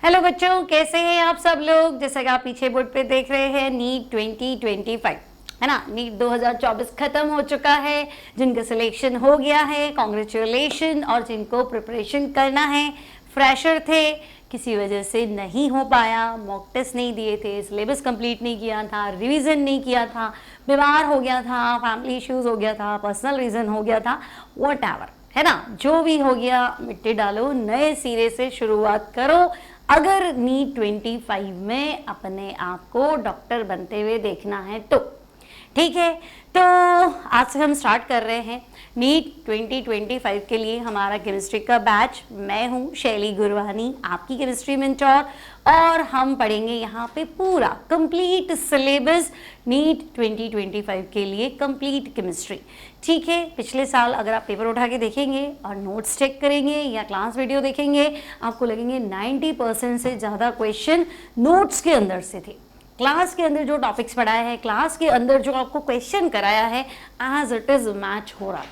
Hello बच्चों, कैसे हैं आप सब लोग। जैसा कि आप पीछे बोर्ड पे देख रहे हैं, नीट 2025 है ना। नीट 2024 खत्म हो चुका है। जिनका सिलेक्शन हो गया है, कॉन्ग्रेचुलेशन। और जिनको प्रिपरेशन करना है, फ्रेशर थे, किसी वजह से नहीं हो पाया, मॉक टेस्ट नहीं दिए थे, सिलेबस कंप्लीट नहीं किया था, रिवीजन नहीं किया था, बीमार हो गया था, फैमिली इश्यूज हो गया था, पर्सनल रीजन हो गया था, व्हाटएवर है ना, जो भी हो गया मिट्टी डालो, नए सिरे से शुरुआत करो। अगर नीट 25 में अपने आप को डॉक्टर बनते हुए देखना है तो ठीक है। तो आज से हम स्टार्ट कर रहे हैं नीट 2025 के लिए हमारा केमिस्ट्री का बैच। मैं हूँ शैली गुरवानी, आपकी केमिस्ट्री मेंटोर, और हम पढ़ेंगे यहाँ पे पूरा कंप्लीट सिलेबस नीट 2025 के लिए, कंप्लीट केमिस्ट्री। ठीक है, पिछले साल अगर आप पेपर उठा के देखेंगे और नोट्स चेक करेंगे या क्लास वीडियो देखेंगे, आपको लगेंगे 90% से ज़्यादा क्वेश्चन नोट्स के अंदर से थे। क्लास के अंदर जो टॉपिक्स पढ़ाया है, क्लास के अंदर जो आपको क्वेश्चन कराया है, एज इट इज मैच हो रहा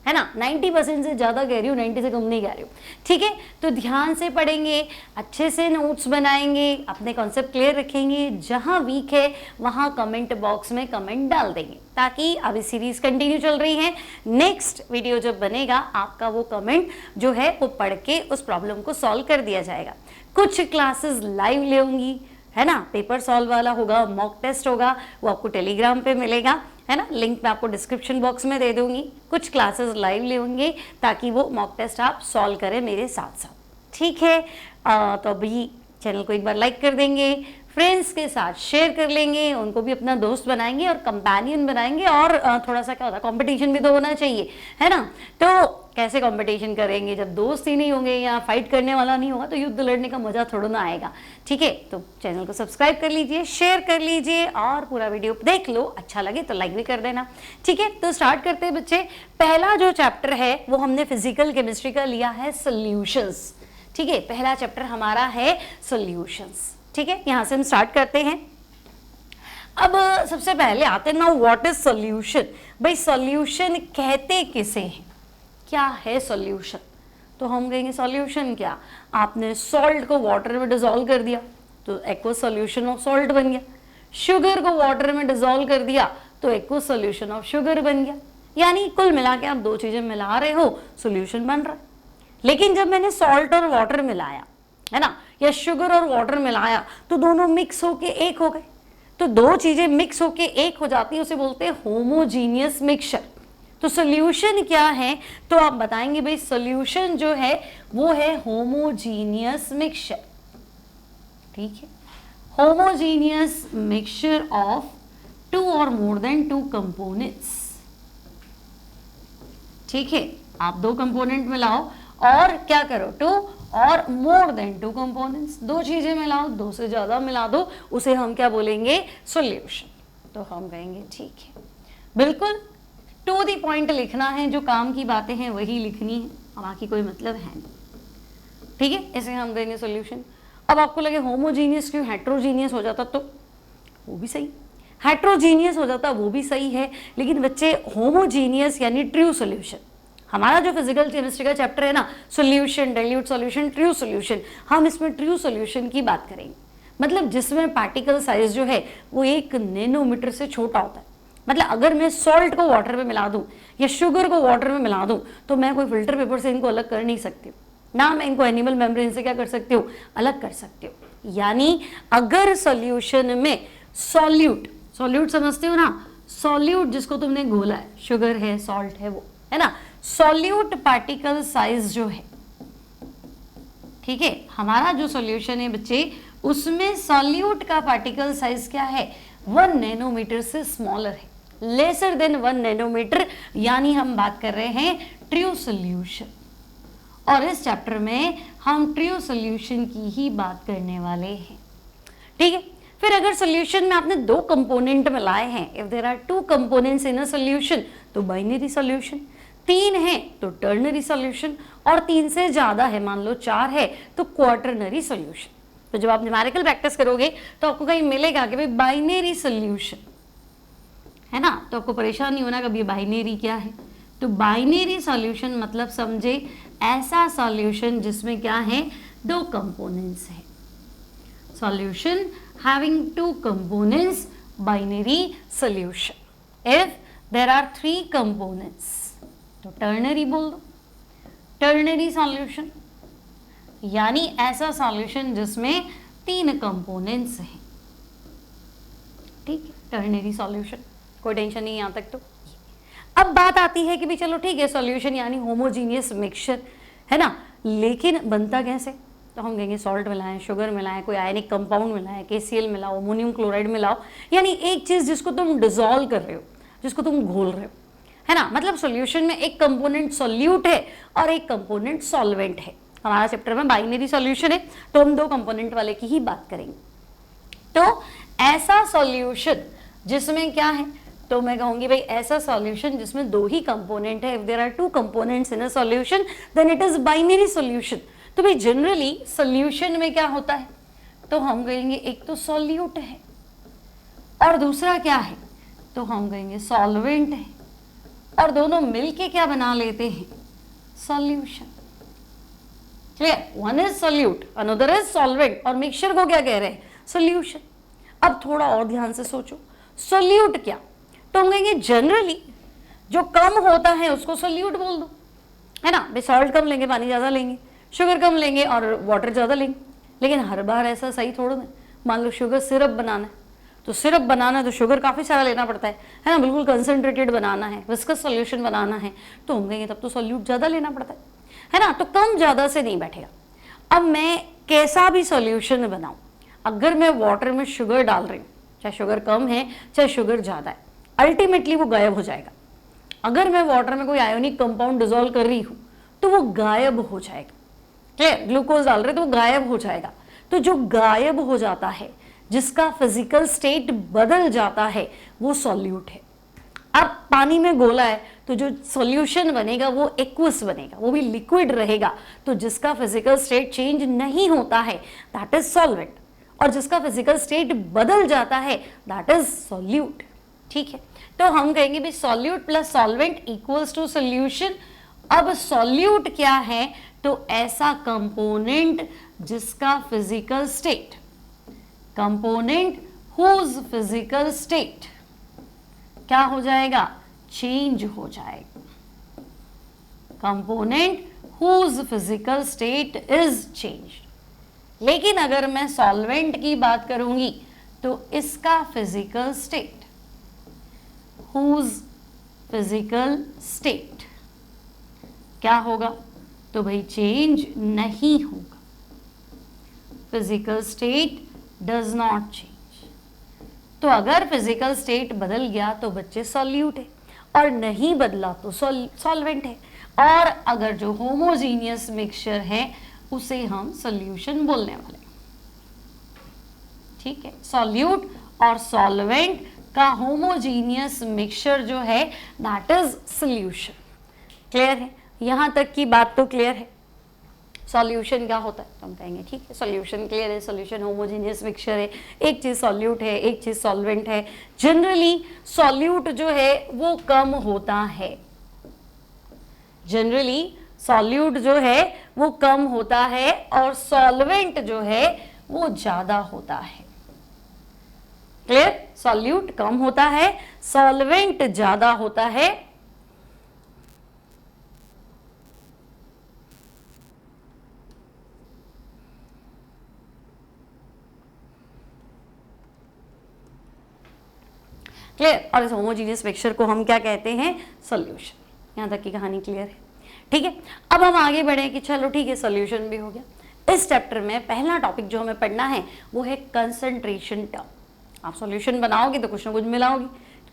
है ना। 90% से ज़्यादा कह रही हूँ, 90 से कम नहीं कह रही हूँ। ठीक है, तो ध्यान से पढ़ेंगे, अच्छे से नोट्स बनाएंगे, अपने कॉन्सेप्ट क्लियर रखेंगे, जहाँ वीक है वहाँ कमेंट बॉक्स में कमेंट डाल देंगे, ताकि अभी सीरीज कंटिन्यू चल रही है। नेक्स्ट वीडियो जब बनेगा, आपका वो कमेंट जो है वो पढ़ के उस प्रॉब्लम को सॉल्व कर दिया जाएगा। कुछ क्लासेस लाइव लेंगी है ना, पेपर सॉल्व वाला होगा, मॉक टेस्ट होगा, वो आपको टेलीग्राम पे मिलेगा है ना, लिंक मैं आपको डिस्क्रिप्शन बॉक्स में दे दूंगी। कुछ क्लासेस लाइव लेंगे ताकि वो मॉक टेस्ट आप सॉल्व करें मेरे साथ साथ। ठीक है, तो अभी चैनल को एक बार लाइक कर देंगे, फ्रेंड्स के साथ शेयर कर लेंगे, उनको भी अपना दोस्त बनाएंगे और कंपेनियन बनाएंगे। और थोड़ा सा क्या होता है, कंपटीशन भी तो होना चाहिए है ना। तो कैसे कंपटीशन करेंगे जब दोस्त ही नहीं होंगे या फाइट करने वाला नहीं होगा, तो युद्ध लड़ने का मजा थोड़ा ना आएगा। ठीक है, तो चैनल को सब्सक्राइब कर लीजिए, शेयर कर लीजिए और पूरा वीडियो देख लो, अच्छा लगे तो लाइक भी कर देना। ठीक है, तो स्टार्ट करते हैं बच्चे। पहला जो चैप्टर है वो हमने फिजिकल केमिस्ट्री का लिया है, सॉल्यूशंस। ठीक है, पहला चैप्टर हमारा है सॉल्यूशंस। ठीक है, यहां से हम स्टार्ट करते हैं। अब सबसे पहले आते हैं ना, व्हाट इज सॉल्यूशन। भाई सॉल्यूशन कहते किसे हैं, क्या है सॉल्यूशन। तो हम कहेंगे सॉल्यूशन क्या, आपने सॉल्ट को वाटर में डिसॉल्व कर दिया तो एक्वस सॉल्यूशन ऑफ सॉल्ट बन गया। शुगर को वाटर में डिसॉल्व कर दिया तो एक्वस सॉल्यूशन ऑफ शुगर बन गया। यानी कुल मिला के आप दो चीजें मिला रहे हो, सॉल्यूशन बन रहा है। लेकिन जब मैंने सॉल्ट और वाटर मिलाया है ना, या शुगर और वाटर मिलाया, तो दोनों मिक्स होके एक हो गए। तो दो चीजें मिक्स होके एक हो जाती है, उसे बोलते हैं होमोजीनियस मिक्सचर। तो सॉल्यूशन क्या है, तो आप बताएंगे भाई सॉल्यूशन जो है वो है होमोजीनियस मिक्सचर। ठीक है, होमोजीनियस मिक्सचर ऑफ टू और मोर देन टू कंपोनेंट्स। ठीक है, आप दो कंपोनेंट मिलाओ और क्या करो, टू और मोर देन टू कंपोनेंट्स, दो चीजें मिलाओ, दो से ज्यादा मिला दो, उसे हम क्या बोलेंगे, सॉल्यूशन। तो हम कहेंगे ठीक है, बिल्कुल टू दी पॉइंट लिखना है, जो काम की बातें हैं वही लिखनी है, बाकी कोई मतलब है नहीं। ठीक है, ऐसे हम कहेंगे सॉल्यूशन। अब आपको लगे होमोजीनियस क्यों, हेट्रोजीनियस हो जाता तो वो भी सही, हेट्रोजीनियस हो जाता वो भी सही है, लेकिन बच्चे होमोजीनियस यानी ट्रू सॉल्यूशन। हमारा जो फिजिकल केमिस्ट्री का चैप्टर है ना, solution, dilute solution, true solution, हम इसमें ट्रू सॉल्यूशन की बात करेंगे। मतलब जिसमें पार्टिकल साइज जो है वो 1 नैनोमीटर से छोटा होता है। मतलब अगर मैं सॉल्ट को वाटर में मिला दूं या शुगर को वाटर में मिला दूं, तो मैं कोई फिल्टर पेपर से इनको अलग कर नहीं सकती ना, मैं इनको एनिमल मेम्ब्रेन से क्या कर सकती हूँ, अलग कर सकती हूँ। यानी अगर सॉल्यूशन में सॉल्यूट, सॉल्यूट समझते हो ना, सॉल्यूट जिसको तुमने घोला है, शुगर है, सॉल्ट है, वो है ना, सॉल्यूट पार्टिकल साइज जो है, ठीक है, हमारा जो सॉल्यूशन है बच्चे, उसमें सॉल्यूट का पार्टिकल साइज क्या है, 1 नैनोमीटर से स्मॉलर है, लेसर देन 1 नैनोमीटर। यानी हम बात कर रहे हैं ट्रू सॉल्यूशन, और इस चैप्टर में हम ट्रू सॉल्यूशन की ही बात करने वाले हैं। ठीक है, फिर अगर सॉल्यूशन में आपने दो कंपोनेंट मिलाए हैं, if there are 2 components in a solution, तो बाइनरी सॉल्यूशन। 3 है तो टर्नरी सॉल्यूशन, और 3 से ज्यादा है, मान लो 4 है, तो क्वार्टरनरी सॉल्यूशन। तो जब आप न्यूमेरिकल प्रैक्टिस करोगे तो आपको कहीं मिलेगा कि भाई बाइनरी सॉल्यूशन है ना, तो आपको परेशान नहीं होना कभी बाइनरी क्या है। तो बाइनरी सॉल्यूशन मतलब समझे ऐसा सॉल्यूशन जिसमें क्या है, 2 कंपोनेंट्स है। solution having two components, binary solution. If there are three components, तो ternary बोल दो, ternary solution यानी ऐसा solution जिसमें 3 components हैं, ठीक है, टर्नरी सॉल्यूशन, कोई टेंशन नहीं यहाँ तक। तो अब बात आती है कि भी चलो ठीक है, सॉल्यूशन यानी होमोजीनियस मिक्सचर है ना, लेकिन बनता कैसे? तो हम कहेंगे सॉल्ट मिलाएं, शुगर मिलाएं, कोई आयनिक कंपाउंड मिलाएं, KCl मिलाओ, अमोनियम क्लोराइड मिलाओ, यानी एक चीज जिसको तुम डिसॉल्व कर रहे हो, जिसको तुम घोल रहे हो, है ना। मतलब सॉल्यूशन में एक कंपोनेंट सॉल्यूट है और एक कंपोनेंट सॉल्वेंट है। हमारा चैप्टर में बाइनरी सॉल्यूशन है, तो हम 2 कंपोनेंट वाले की ही बात करेंगे। तो ऐसा सॉल्यूशन जिसमें क्या है, तो मैं कहूंगी भाई ऐसा सॉल्यूशन जिसमें 2 ही कंपोनेंट है, if there are 2 components in a solution then it is binary solution. तो भाई जनरली सॉल्यूशन में क्या होता है, तो हम कहेंगे एक तो सॉल्यूट है और दूसरा क्या है, तो हम कहेंगे सॉल्वेंट है, और दोनों मिलके क्या बना लेते हैं, solution. Clear? One is solute, another is solvent, और मिक्सचर को क्या कह रहे हैं, सॉल्यूशन। अब थोड़ा और ध्यान से सोचो, सॉल्यूट क्या, तो हम कहेंगे जनरली जो कम होता है उसको सॉल्यूट बोल दो, है ना। भाई सॉल्ट कम लेंगे, पानी ज्यादा लेंगे, शुगर कम लेंगे और वाटर ज्यादा लेंगे, लेकिन हर बार ऐसा सही थोड़ा ना। मान लो शुगर सिरप बनाना है, तो सिरप बनाना है तो शुगर काफी सारा लेना पड़ता है ना, बिल्कुल कंसंट्रेटेड बनाना है, विस्कस सॉल्यूशन बनाना है, तो हम कहेंगे तब तो सॉल्यूट ज्यादा लेना पड़ता है ना। तो कम ज्यादा से नहीं बैठेगा। अब मैं कैसा भी सॉल्यूशन बनाऊं, अगर मैं वाटर में शुगर डाल रही हूँ, चाहे शुगर कम है चाहे शुगर ज्यादा है, अल्टीमेटली वो गायब हो जाएगा। अगर मैं वाटर में कोई आयोनिक कंपाउंड डिसॉल्व कर रही हूँ तो वो गायब हो जाएगा। क्लियर? ग्लूकोज डाल रहे तो वो गायब हो जाएगा। तो जो गायब हो जाता है, जिसका फिजिकल स्टेट बदल जाता है, वो सॉल्यूट है। अब पानी में घोला है तो जो सॉल्यूशन बनेगा वो एक्वस बनेगा, वो भी लिक्विड रहेगा। तो जिसका फिजिकल स्टेट चेंज नहीं होता है दैट इज सॉल्वेंट, और जिसका फिजिकल स्टेट बदल जाता है दैट इज सॉल्यूट। ठीक है, तो हम कहेंगे भी solute plus solvent equals to solution. अब सॉल्यूट क्या है, तो ऐसा कंपोनेंट जिसका physical state, component whose physical state क्या हो जाएगा, चेंज हो जाएगा। Component whose physical state is changed. लेकिन अगर मैं सॉल्वेंट की बात करूंगी तो इसका physical state, whose physical state क्या होगा, तो भाई चेंज नहीं होगा। Physical state does not change. तो अगर फिजिकल स्टेट बदल गया तो बच्चे सॉल्यूट है, और नहीं बदला तो सॉल्वेंट है। और अगर जो होमोजीनियस मिक्सचर है उसे हम सॉल्यूशन बोलने वाले। ठीक है, सॉल्यूट और सॉल्वेंट का होमोजीनियस मिक्सचर जो है दैट इज सॉल्यूशन। क्लियर है? यहां तक की बात तो क्लियर है। सॉल्यूशन क्या होता है, तो हम कहेंगे ठीक है सॉल्यूशन क्लियर है, सॉल्यूशन होमोजेनियस मिक्सचर है, एक चीज सॉल्यूट है, एक चीज सॉल्वेंट है। जनरली सॉल्यूट जो है वो कम होता है, जनरली सॉल्यूट जो है वो कम होता है, और सॉल्वेंट जो है वो ज्यादा होता है। क्लियर? सॉल्यूट कम होता है, सॉल्वेंट ज्यादा होता है। क्लियर? और इस होमोजीनियस मिक्सचर को हम क्या कहते हैं, सॉल्यूशन। यहां तक की कहानी क्लियर है? ठीक है, अब हम आगे बढ़े कि चलो ठीक है सॉल्यूशन भी हो गया। इस चैप्टर में पहला टॉपिक जो हमें पढ़ना है वो है कंसंट्रेशन टर्म। आप सॉल्यूशन बनाओगे तो कुछ ना कुछ मिलाओगे,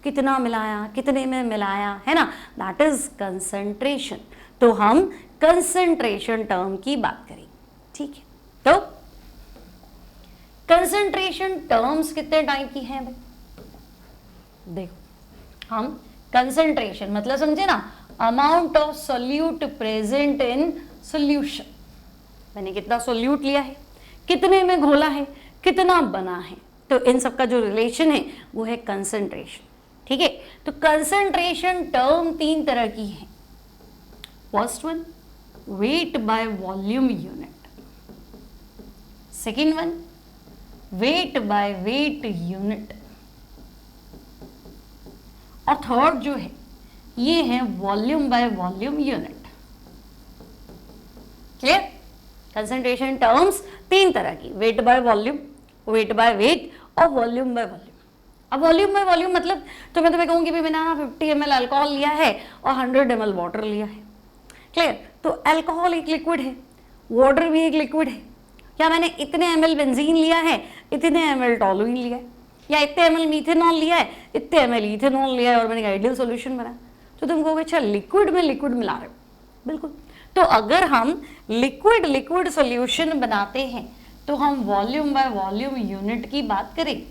कितना मिलाया, कितने में मिलाया, है ना, दैट इज कंसंट्रेशन। तो हम कंसंट्रेशन टर्म की बात करेंगे। ठीक है, तो कंसंट्रेशन टर्म्स कितने टाइप की हैं भाई, देखो हम कंसंट्रेशन मतलब समझे ना, amount of solute present in solution. मैंने कितना सोल्यूट लिया है, कितने में घोला है, कितना बना है, तो इन सब का जो रिलेशन है वो है कंसंट्रेशन। ठीक है, तो कंसंट्रेशन टर्म 3 तरह की है। First one wait by volume unit, second one wait by wait unit, और थर्ड जो है ये है volume by volume unit. Clear? Concentration terms तीन तरह की, wait by volume, weight by wait और वॉल्यूम बाय वॉल्यूम। अब वॉल्यूम बाय वॉल्यूम मतलब तो मैं तुम्हें कहूंगी मैंने ना 50 ml अल्कोहल लिया है और 100 ml वाटर लिया है। क्लियर? तो अल्कोहल एक लिक्विड है, वाटर भी एक लिक्विड है। या मैंने इतने ml बेंजीन लिया है, इतने ml टॉलुइन लिया है, या इतने ml मीथेनॉल लिया है, इतने ml इथेनॉल लिया है, और मैंने आइडियल सॉल्यूशन बनाया। तो तुम कहोगे अच्छा लिक्विड में लिक्विड मिला रहे हो, बिल्कुल। तो अगर हम लिक्विड लिक्विड सॉल्यूशन बनाते हैं तो हम वॉल्यूम बाय वॉल्यूम यूनिट की बात करें।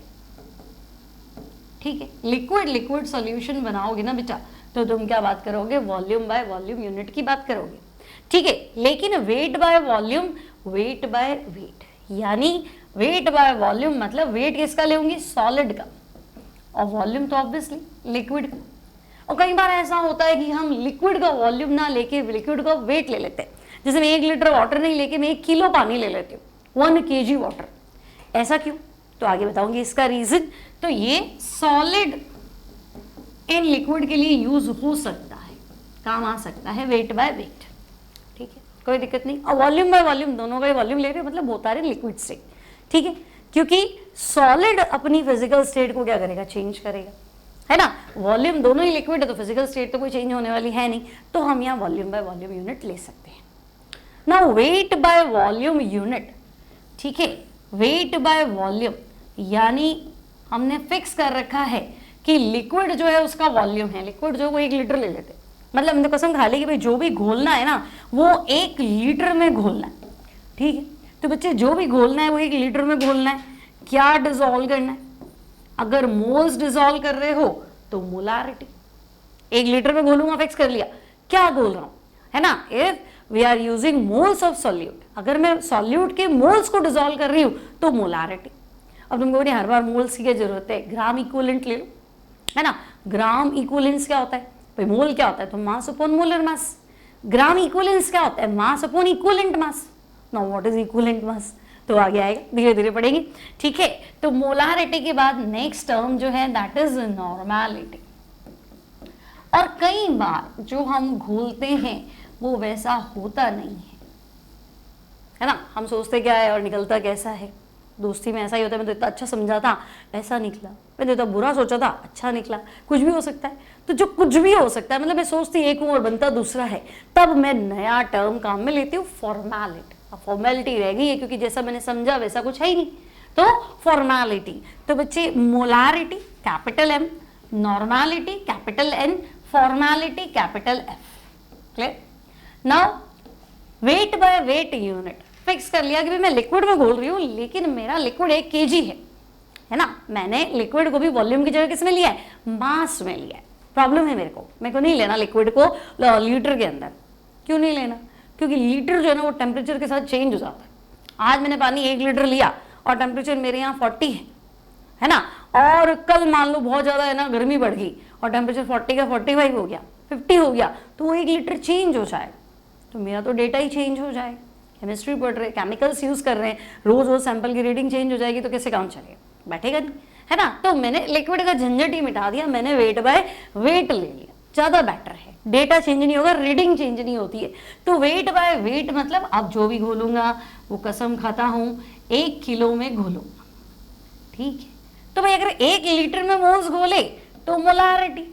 ठीक है, लिक्विड लिक्विड सॉल्यूशन बनाओगे ना बेटा तो तुम क्या बात करोगे, वॉल्यूम बाय वॉल्यूम यूनिट की बात करोगे। ठीक है, लेकिन weight by volume, weight by wait, यानी वेट बाय वॉल्यूम मतलब वेट किसका लेंगे, सॉलिड का, और वॉल्यूम तो ऑब्वियसली लिक्विड का। और कई बार ऐसा होता है कि हम लिक्विड का वॉल्यूम ना लेके लिक्विड का वेट ले लेते हैं। जैसे मैं 1 लीटर वाटर नहीं लेके मैं 1 किलो पानी ले लेती हूँ, 1 kg वाटर। ऐसा क्यों? तो आगे बताऊंगी इसका रीजन। तो ये सॉलिड इन लिक्विड के लिए यूज हो सकता है, काम आ सकता है, वेट बाय वेट। ठीक है, कोई दिक्कत नहीं। और वॉल्यूम बाय वॉल्यूम, दोनों का वॉल्यूम ले रहे हैं मतलब होता है लिक्विड से। ठीक है, क्योंकि सॉलिड अपनी फिजिकल स्टेट को क्या करेगा, चेंज करेगा, है ना। वॉल्यूम दोनों ही लिक्विड है तो फिजिकल स्टेट तो कोई चेंज होने वाली है नहीं, तो हम यहाँ वॉल्यूम बाय वॉल्यूम यूनिट ले सकते हैं। Now wait by volume unit, ठीक है, वेट बाय वॉल्यूम यानी हमने फिक्स कर रखा है कि लिक्विड जो है उसका वॉल्यूम है, लिक्विड जो वो 1 लीटर ले लेते, मतलब हमने कसम खा ली कि भाई जो भी घोलना है ना वो 1 लीटर में घोलना है। ठीक है, तो बच्चे जो भी घोलना है वो 1 लीटर में घोलना है। क्या डिसॉल्व करना है? अगर मोल्स डिसॉल्व कर रहे हो तो मोलारिटी, 1 लीटर में घोलूंगा, फिक्स कर लिया क्या घोल रहा हूं, है ना। If we are using moles of solute, अगर मैं सॉल्यूट के मोल्स को डिसॉल्व कर रही हूं तो मोलारिटी। अब तुमको नहीं हर बार मोल्स की क्या जरूरत है, ग्राम इक्विवेलेंट ले लो, है ना। ग्राम इक्विवेलेंस क्या होता है भाई, मोल क्या होता है तो मास अपॉन मोलर मास। ग्राम इक्विवेलेंस क्या होता है, mass upon equivalent mass. Now what is equivalent mass, तो आगे आएगा, धीरे धीरे पढ़ेंगे। ठीक है, तो मोलारिटी के बाद नेक्स्ट टर्म जो है दैट इज नॉर्मेलिटी। और कई बार जो हम घोलते हैं वो वैसा होता नहीं है ना। हम सोचते क्या है और निकलता कैसा है। दोस्ती में ऐसा ही होता है, मैं तो इतना अच्छा समझा था ऐसा निकला, मैंने इतना बुरा सोचा था अच्छा निकला, कुछ भी हो सकता है। तो जो कुछ भी हो सकता है मतलब मैं सोचती एक हूँ और बनता दूसरा है, तब मैं नया टर्म काम में लेती हूँ फॉर्मेलिटी। फॉर्मेलिटी रह गई है क्योंकि जैसा मैंने समझा वैसा कुछ है ही नहीं, तो फॉर्मेलिटी। तो बच्चे molarity capital M, normality capital N, formality capital F। Clear? Now wait by wait unit fix कर लिया कि भाई मैं लिक्विड में घोल रही हूँ लेकिन मेरा लिक्विड 1 kg है ना। मैंने लिक्विड को भी वॉल्यूम की जगह किस में लिया है, मास में लिया है। प्रॉब्लम है मेरे को नहीं लेना लिक्विड को लीटर के अंदर। क्यों नहीं लेना? क्योंकि लीटर जो है ना वो टेम्परेचर के साथ चेंज हो जाता है। आज मैंने पानी 1 लीटर लिया और टेम्परेचर मेरे यहाँ 40 है ना, और कल मान लो बहुत ज़्यादा है ना गर्मी बढ़ गई और टेम्परेचर 40 का 45 हो गया, 50 हो गया, तो वो 1 लीटर चेंज हो जाएगा। तो मेरा तो डेटा ही चेंज हो जाएगा। केमिस्ट्री पढ़ रहे, केमिकल्स यूज़ कर रहे हैं, रोज रोज सैंपल की रीडिंग चेंज हो जाएगी तो कैसे काम चलेगा, बैठेगा नहीं, है ना। तो मैंने लिक्विड का झंझट ही मिटा दिया, मैंने वेट बाय वेट ले लिया, ज़्यादा बेटर है। डेटा चेंज नहीं होगा, रीडिंग चेंज नहीं होती है। तो वेट बाय वेट मतलब अब जो भी घोलूंगा वो कसम खाता हूँ 1 किलो में घोलूंगा। ठीक है, तो भाई अगर 1 लीटर में मोल्स घोले तो मोलारिटी,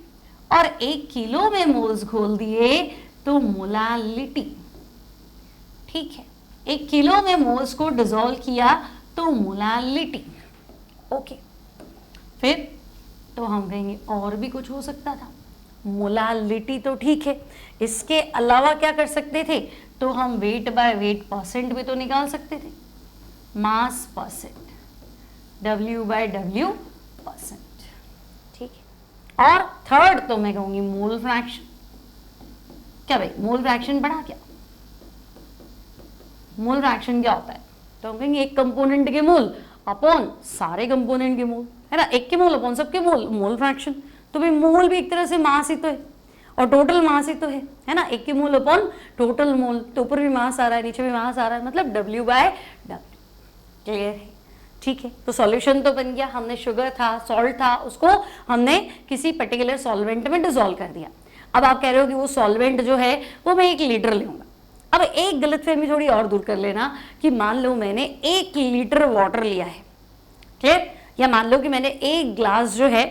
और 1 किलो में मोल्स घोल दिए तो मोलालिटी। ठीक है, 1 किलो में मोल्स को डिसॉल्व किया तो मोलालिटी। ओके, फिर तो हम कहेंगे और भी कुछ हो सकता था। मोलालिटी तो ठीक है, इसके अलावा क्या कर सकते थे, तो हम वेट बाय वेट परसेंट भी तो निकाल सकते थे, mass percent, W by W percent. ठीक है, और थर्ड तो मैं कहूंगी मोल फ्रैक्शन। क्या भाई मोल फ्रैक्शन बढ़ा क्या? मोल फ्रैक्शन क्या होता है, तो हम कहेंगे एक कंपोनेंट के मोल अपॉन सारे कंपोनेंट के मोल, है ना। एक के मोल अपॉन सबके मोल, मोल फ्रैक्शन। तो भाई मोल भी एक तरह से मास ही तो है और टोटल मास ही तो है ना। एक के मोल अपॉन टोटल मोल, तो ऊपर भी मास आ रहा है नीचे भी मास आ रहा है, मतलब W बाय W। क्लियर है? ठीक है, तो सॉल्यूशन तो बन गया, हमने शुगर था, सॉल्ट था, उसको हमने किसी पर्टिकुलर सॉल्वेंट में डिसॉल्व कर दिया। अब आप कह रहे हो कि वो सॉल्वेंट जो है वो मैं 1 लीटर लूंगा। अब एक गलतफहमी थोड़ी और दूर कर लेना कि मान लो मैंने 1 लीटर वाटर लिया है, क्लियर, या मान लो कि मैंने 1 ग्लास जो है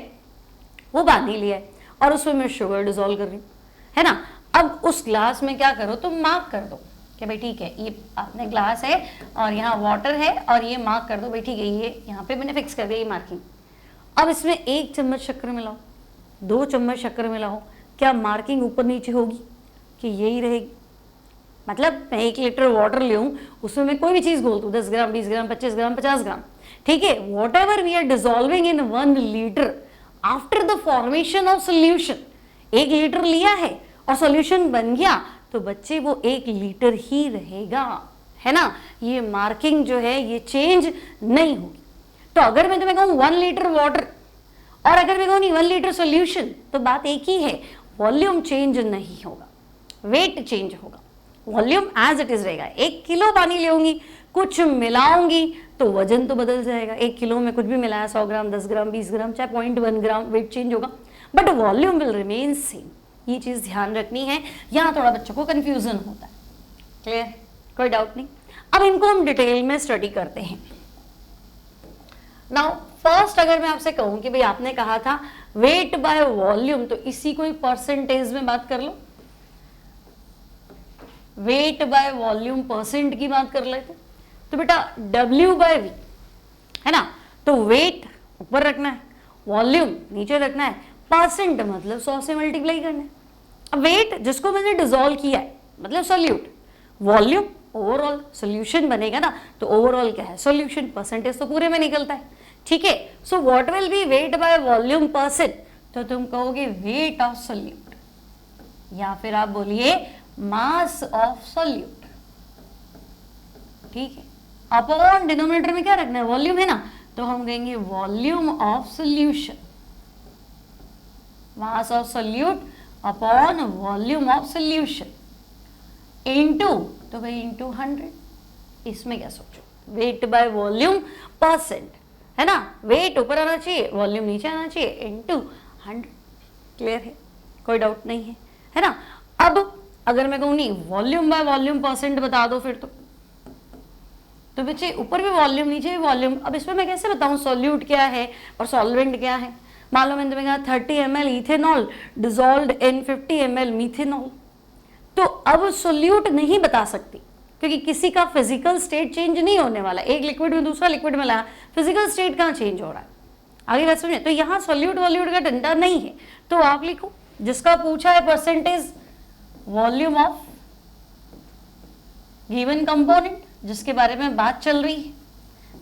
वो पानी लिया है और उसमें मैं शुगर डिसॉल्व कर रही हूँ, है ना। अब उस ग्लास में क्या करो, तुम मार्क कर दो कि भाई ठीक है ये आपने ग्लास है और यहाँ वाटर है और ये मार्क कर दो भाई ठीक है, ये यहाँ पे मैंने फिक्स कर दिया ये मार्किंग। अब इसमें 1 चम्मच शक्कर मिलाओ, 2 चम्मच शक्कर मिलाओ, क्या मार्किंग ऊपर नीचे होगी कि यही रहेगी? मतलब मैं 1 लीटर वाटर ले उसमें मैं कोई भी चीज घोल दूँ, 10 ग्राम, 20 ग्राम, 25 ग्राम, 50 ग्राम, ठीक है, whatever we are dissolving in 1 litre after the formation of solution, 1 litre लिया है और सोल्यूशन बन गया तो बच्चे वो 1 लीटर ही रहेगा, है ना। ये मार्किंग जो है ये चेंज नहीं होगी। तो अगर मैं तुम्हें कहूँ 1 लीटर वाटर और अगर मैं कहूँ 1 लीटर सोल्यूशन, तो बात एक ही है, वॉल्यूम चेंज नहीं होगा, वेट चेंज होगा, वॉल्यूम एज इट इज रहेगा। 1 किलो पानी लेऊंगी, कुछ मिलाऊंगी तो वजन तो बदल जाएगा। 1 किलो में कुछ भी मिलाया, 100 ग्राम, 10 ग्राम, 20 ग्राम, चाहे 0.1 ग्राम, वेट चेंज होगा, but volume will remain same. ये चीज ध्यान रखनी है, यहाँ थोड़ा बच्चों को कंफ्यूजन होता है, क्लियर, कोई डाउट नहीं। अब इनको हम डिटेल में स्टडी करते हैं। नाउ फर्स्ट अगर मैं आपसे कहूं कि भाई आपने कहा था वेट बाय वॉल्यूम, तो इसी को परसेंटेज में बात कर लो, वेट बाय वॉल्यूम परसेंट की बात कर लेते। तो बेटा W बाय V, है ना, तो वेट ऊपर रखना है, वॉल्यूम नीचे रखना है, परसेंट मतलब 100 से मल्टीप्लाई करना है। अब वेट जिसको मैंने डिसॉल्व किया है मतलब सोल्यूट, वॉल्यूम ओवरऑल सोल्यूशन बनेगा ना, तो ओवरऑल क्या है सोल्यूशन, परसेंटेज तो पूरे में निकलता है, ठीक है। So what will be wait by volume percent, तो तुम कहोगे वेट ऑफ सोल्यूट, या फिर आप बोलिए मास ऑफ सोल्यूट, ठीक है। अपॉन डिनोमिनेटर में क्या रखना है, वॉल्यूम है ना, तो हम कहेंगे volume of solution, mass of solute upon volume of solution into, तो भाई इनटू 100। इसमें क्या सोचो, वेट बाय वॉल्यूम परसेंट, है ना, वेट ऊपर आना चाहिए, वॉल्यूम नीचे आना चाहिए, इनटू 100, क्लियर है, कोई डाउट नहीं है, है ना। अब अगर मैं कहूँ नहीं वॉल्यूम बाय वॉल्यूम परसेंट बता दो फिर तो बच्चे ऊपर भी वॉल्यूम नीचे भी वॉल्यूम। अब इसमें मैं कैसे बताऊं सॉल्यूट क्या है और सॉल्वेंट क्या है। मान लो मैंने तुम्हें कहा 30 ml इथेनॉल डिसॉल्व्ड इन 50 ml मीथेनॉल, तो अब सोल्यूट नहीं बता सकती क्योंकि किसी का फिजिकल स्टेट चेंज नहीं होने वाला, एक लिक्विड में दूसरा लिक्विड में लाया, फिजिकल स्टेट कहाँ चेंज हो रहा है, आगे बात समझे। तो यहाँ सोल्यूट वॉल्यूट का डंडा नहीं है, तो आप लिखो जिसका पूछा है percentage volume of given component, जिसके बारे में बात चल रही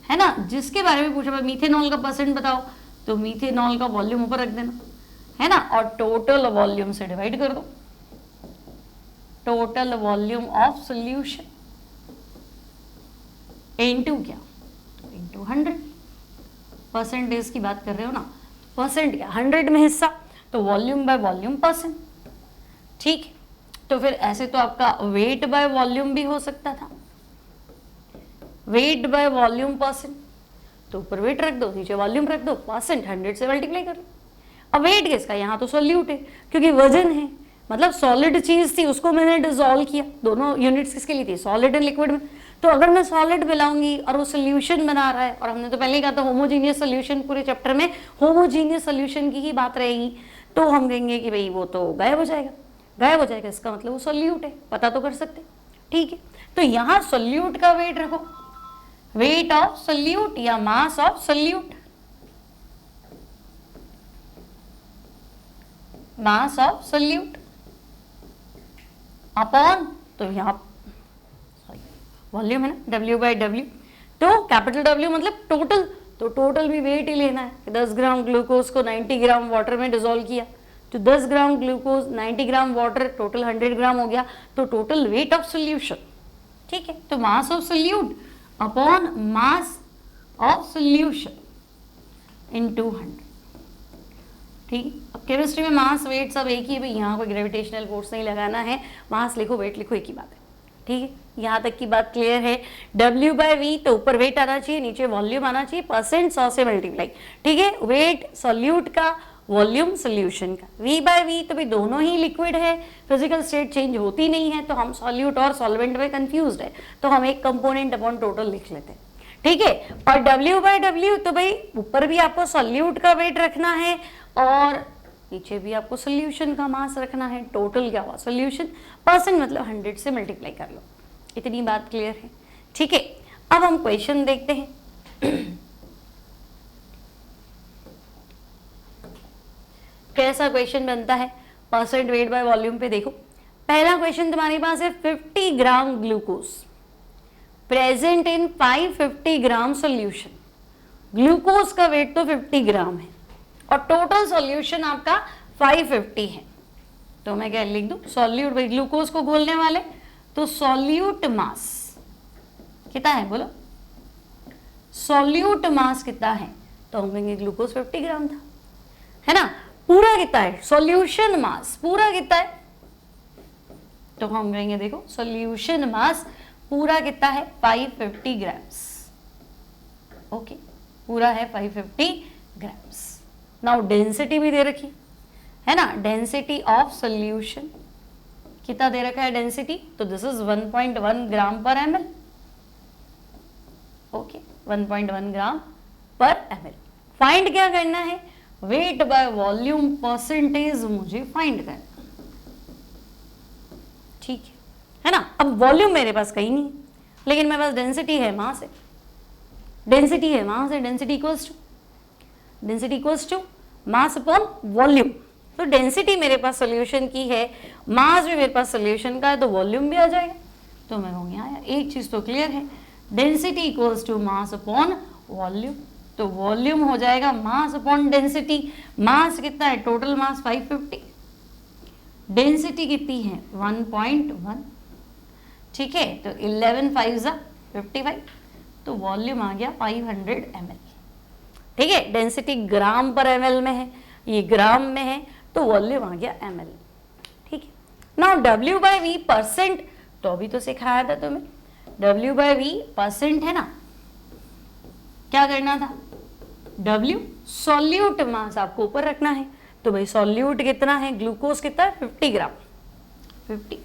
है ना, जिसके बारे में पूछा, मीथेनॉल का परसेंट बताओ, तो मीथेनॉल का वॉल्यूम ऊपर रख देना, है ना, और टोटल वॉल्यूम से डिवाइड कर दो, total volume of solution into क्या, इनटू 100। परसेंटेज की बात कर रहे हो ना, परसेंट क्या 100 में हिस्सा, तो वॉल्यूम बाय वॉल्यूम परसेंट, ठीक है। तो फिर ऐसे तो आपका वेट बाय वॉल्यूम भी हो सकता था, वेट बाय वॉल्यूम परसेंट, तो ऊपर वेट रख दो नीचे वॉल्यूम रख दो, परसेंट 100 से मल्टीप्लाई कर लो। अब वेट किसका, यहाँ तो सोल्यूट है क्योंकि वजन है, मतलब सॉलिड चीज थी उसको मैंने डिसॉल्व किया, दोनों यूनिट्स किसके लिए थी, सॉलिड एंड लिक्विड में। तो अगर मैं सॉलिड मिलाऊंगी और वो सोल्यूशन बना रहा है, और हमने तो पहले ही कहा था होमोजीनियस सोल्यूशन, पूरे चैप्टर में होमोजीनियस सोल्यूशन की ही बात रहेगी, तो हम कहेंगे कि भाई वो तो गायब हो जाएगा, गायब हो जाएगा, इसका मतलब वो सोल्यूट है, पता तो कर सकते, ठीक है। तो यहाँ सोल्यूट का वेट रखो, वेट ऑफ सोल्यूट या मास of solute, mass of solute upon, तो यहाँ सॉरी वॉल्यूम है ना, W बाई W, तो कैपिटल W मतलब टोटल, तो टोटल भी वेट ही लेना है। 10 ग्राम ग्लूकोज को 90 ग्राम वाटर में डिसॉल्व किया, तो 10 gram glucose 90 gram water, total 100 ग्राम हो गया, तो टोटल वेट ऑफ सोल्यूशन, ठीक है। तो मास of solute upon mass of solution into 100, ठीक है। अब केमिस्ट्री में मास वेट सब एक ही है भाई, यहाँ कोई ग्रेविटेशनल फोर्स नहीं लगाना है, मास लिखो वेट लिखो एक ही बात है, ठीक है। यहाँ तक की बात क्लियर है। W/V तो ऊपर वेट आना चाहिए, नीचे वॉल्यूम आना चाहिए, परसेंट 100 से मल्टीप्लाई, ठीक है। वेट सॉल्यूट का, वॉल्यूम सोल्यूशन का। V/V तो भाई दोनों ही लिक्विड है, फिजिकल स्टेट चेंज होती नहीं है, तो हम सॉल्यूट और सॉल्वेंट में कंफ्यूज्ड है, तो हम एक कंपोनेंट अपॉन टोटल लिख लेते हैं, ठीक है। और W/W तो भाई ऊपर भी आपको सॉल्यूट का वेट रखना है और नीचे भी आपको सोल्यूशन का मास रखना है। टोटल क्या हुआ, सोल्यूशन, परसेंट मतलब 100 से मल्टीप्लाई कर लो। इतनी बात क्लियर है, ठीक है। अब हम क्वेश्चन देखते हैं कैसा क्वेश्चन बनता है परसेंट वेट बाय वॉल्यूम पे। देखो पहला क्वेश्चन तुम्हारे पास है 50 gram glucose present in 550 gram solution. Glucose का वेट तो 50 ग्राम है और टोटल सॉल्यूशन आपका 550 है, तो मैं क्या लिख दूं, सॉल्यूट, भाई ग्लूकोज को घोलने वाले, तो सॉल्यूट मास कितना है बोलो, सॉल्यूट मास कितना है, तो हम कहेंगे ग्लूकोज 50 ग्राम था, है ना। पूरा कितना है, सॉल्यूशन मास पूरा कितना है, तो हम कहेंगे देखो सॉल्यूशन मास पूरा कितना है 550 ग्राम्स, ओके, पूरा है 550 ग्राम्स। नाउ डेंसिटी भी दे रखी है ना, डेंसिटी ऑफ सोल्यूशन कितना दे रखा है डेंसिटी, तो दिस इज 1.1 ग्राम पर ml, ओके 1.1 ग्राम पर ml। फाइंड क्या करना है, वेट बाय वॉल्यूम परसेंटेज मुझे फाइंड करना, ठीक है ना। अब वॉल्यूम मेरे पास कहीं नहीं है, लेकिन मेरे पास डेंसिटी है, मास है, डेंसिटी है, मास है, density equals to mass upon volume. तो डेंसिटी मेरे पास सोल्यूशन की है, मास भी मेरे पास सोल्यूशन का है, तो वॉल्यूम भी आ जाएगा। तो मैं कहूँगी हाँ यार एक चीज तो क्लियर है, density equals to mass upon volume, तो वॉल्यूम हो जाएगा मास अपॉन डेंसिटी। मास कितना है, टोटल मास 550, डेंसिटी कितनी है 1.1, ठीक है, तो 11 5 55, तो वॉल्यूम आ गया 500 ml, ठीक है। डेंसिटी ग्राम पर ml में है, ये ग्राम में है, तो वॉल्यूम आ गया ml, ठीक है। नाउ W/V परसेंट, तो अभी तो सिखाया था तुम्हें, W/V परसेंट है ना, क्या करना था, W सॉल्यूट मास आपको ऊपर रखना है, तो भाई सॉल्यूट कितना है, ग्लूकोज कितना है 50 ग्राम, 50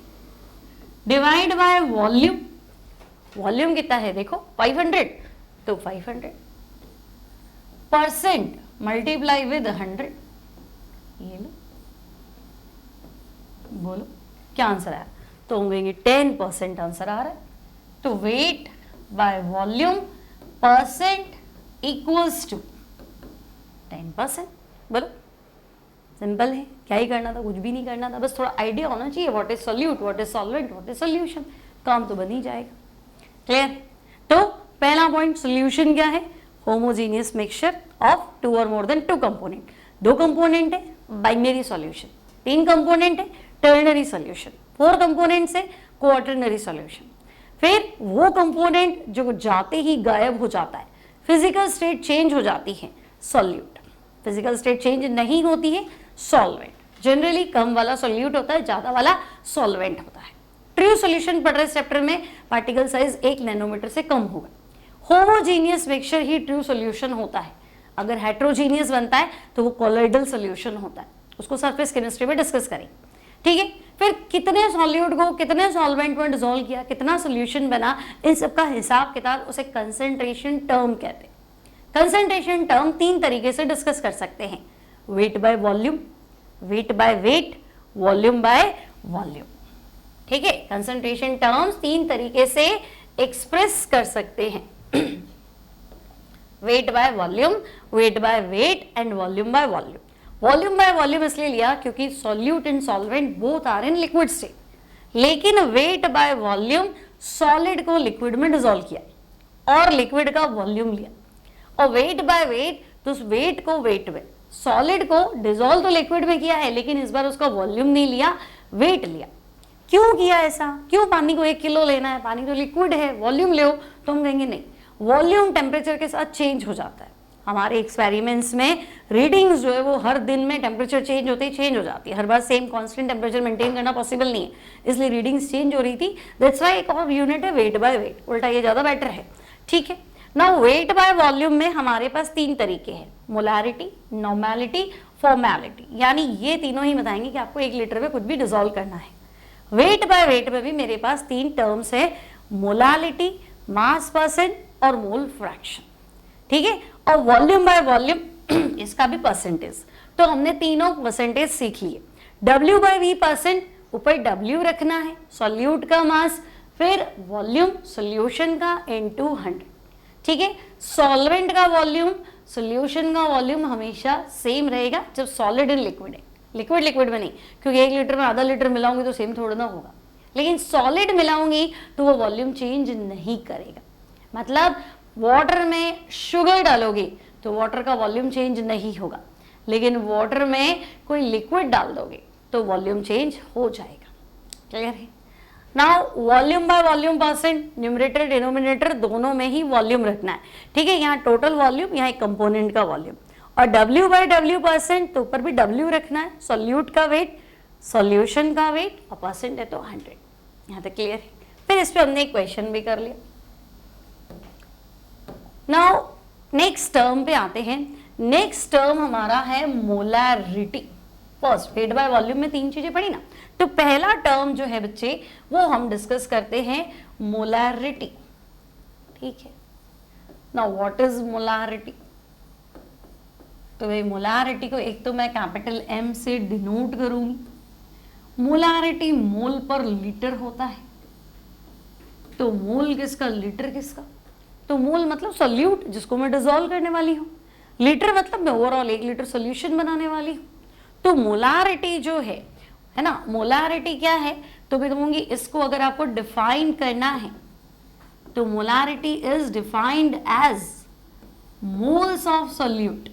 डिवाइड बाय वॉल्यूम, वॉल्यूम कितना है देखो 500, तो 500 परसेंट मल्टीप्लाई विद 100, ये लो, बोलो क्या आंसर आया, तो हम कहेंगे 10% आंसर आ रहा है। तो weight by volume percent equals to 10%, बोलो सिंपल है, क्या ही करना था, कुछ भी नहीं करना था, बस थोड़ा आइडिया होना चाहिए, what is solute, what is solvent, what is solution, काम तो बन ही जाएगा, क्लियर। तो पहला पॉइंट सोल्यूशन क्या है, होमोजीनियस मिक्सचर ऑफ 2 और मोर देन 2 कंपोनेंट, 2 कंपोनेंट है बाइनरी सॉल्यूशन, 3 कंपोनेंट है टर्नरी सॉल्यूशन, 4 कंपोनेंट्स है क्वाटरनरी सॉल्यूशन। फिर वो कंपोनेंट जो जाते ही गायब हो जाता है, फिजिकल स्टेट चेंज हो जाती है, सॉल्यूट, फिजिकल स्टेट चेंज नहीं होती है, सॉल्वेंट। जनरली कम वाला सॉल्यूट होता है, ज्यादा वाला सॉल्वेंट होता है। ट्रू सॉल्यूशन पढ़ रहे चैप्टर में, पार्टिकल साइज 1 नैनोमीटर से कम होगा। होमोजीनियस मिक्सचर ही ट्रू सॉल्यूशन होता है, अगर हेट्रोजीनियस बनता है तो वो कोलॉइडल सॉल्यूशन होता है, उसको सरफेस केमिस्ट्री में डिस्कस करेंगे, ठीक है। फिर कितने सॉल्यूट को कितने सॉल्वेंट में डिसॉल्व किया, कितना सॉल्यूशन बना, इन सब का हिसाब किताब उसे कंसंट्रेशन टर्म कहते हैं। कंसंट्रेशन टर्म 3 तरीके से डिस्कस कर सकते हैं, weight by volume, weight by wait, volume by volume, ठीक है। कंसंट्रेशन टर्म्स 3 तरीके से एक्सप्रेस कर सकते हैं, weight by volume, weight by weight and volume by volume. Volume by volume इसलिए लिया क्योंकि solute and solvent both are in liquid state, लेकिन वेट बाय वॉल्यूम सॉलिड को लिक्विड में डिसॉल्व किया और लिक्विड का वॉल्यूम लिया, और वेट बाय वेट तो उस वेट को वेट में, सॉलिड को डिसॉल्व तो लिक्विड में किया है लेकिन इस बार उसका वॉल्यूम नहीं लिया, वेट लिया। क्यों किया ऐसा, क्यों पानी को 1 किलो लेना है, पानी तो लिक्विड है, वॉल्यूम ले, तो हम कहेंगे नहीं, वॉल्यूम टेम्परेचर के साथ चेंज हो जाता है, हमारे एक्सपेरिमेंट्स में रीडिंग्स जो है वो हर दिन में टेम्परेचर चेंज हो जाती है, हर बार सेम कांस्टेंट टेम्परेचर मेंटेन करना पॉसिबल नहीं है, इसलिए रीडिंग्स चेंज हो रही थी। दैट्स व्हाई एक और यूनिट है वेट बाय वेट, उल्टा ये ज़्यादा बेटर है। ठीक है, नाउ वेट बाय वॉल्यूम में हमारे पास 3 तरीके हैं, मोलैरिटी, नॉर्मेलिटी, फॉर्मेलिटी, यानी ये तीनों ही बताएंगे कि आपको 1 लीटर में कुछ भी डिसॉल्व करना है। वेट बाय वेट में भी मेरे पास 3 टर्म्स है, मोलालिटी, मास परसेंट और मोल फ्रैक्शन। ठीक है, और वॉल्यूम बाय वॉल्यूम इसका भी परसेंटेज, तो हमने तीनों परसेंटेज सीख लिए। W बाय V परसेंट, ऊपर W रखना है, सॉल्यूट का मास, फिर वॉल्यूम सॉल्यूशन का इनटू 100। ठीक है, सॉल्वेंट का वॉल्यूम, सॉल्यूशन का वॉल्यूम हमेशा सेम रहेगा जब सॉलिड एंड लिक्विड है, लिक्विड लिक्विड में नहीं, क्योंकि 1 लीटर में आधा लीटर मिलाऊंगी तो सेम थोड़ा ना होगा, लेकिन सॉलिड मिलाऊंगी तो वो वॉल्यूम चेंज नहीं करेगा। मतलब वाटर में शुगर डालोगे तो वाटर का वॉल्यूम चेंज नहीं होगा, लेकिन वाटर में कोई लिक्विड डाल दोगे तो वॉल्यूम चेंज हो जाएगा। क्लियर है? Now volume by volume percent, numerator denominator दोनों में ही वॉल्यूम रखना है। ठीक है, यहाँ टोटल वॉल्यूम, यहाँ एक कंपोनेंट का वॉल्यूम, और W बाय W परसेंट, तो ऊपर भी W रखना है, सॉल्यूट का वेट, सॉल्यूशन का वेट, और परसेंट है तो 100। यहाँ तक क्लियर है? फिर इस पे हमने एक क्वेश्चन भी कर लिया। नाउ नेक्स्ट टर्म पे आते हैं। नेक्स्ट टर्म हमारा है molarity. First wait by volume में 3 चीजें पढ़ी ना, तो पहला टर्म जो है बच्चे वो हम डिस्कस करते हैं मोलैरिटी। ठीक है, नाउ व्हाट इज मोलैरिटी? तो भाई मोलैरिटी को एक तो मैं कैपिटल M से डिनोट करूंगी। मोलैरिटी मोल पर लीटर होता है, तो मोल किसका, लीटर किसका? तो मोल मतलब सॉल्यूट जिसको मैं डिसॉल्व करने वाली हूँ, लीटर मतलब मैं ओवरऑल 1 लीटर सॉल्यूशन बनाने वाली हूँ। तो मोलैरिटी जो है ना, मोलैरिटी क्या है? तो मैं कहूंगी इसको अगर आपको डिफाइन करना है तो molarity is defined as moles of solute,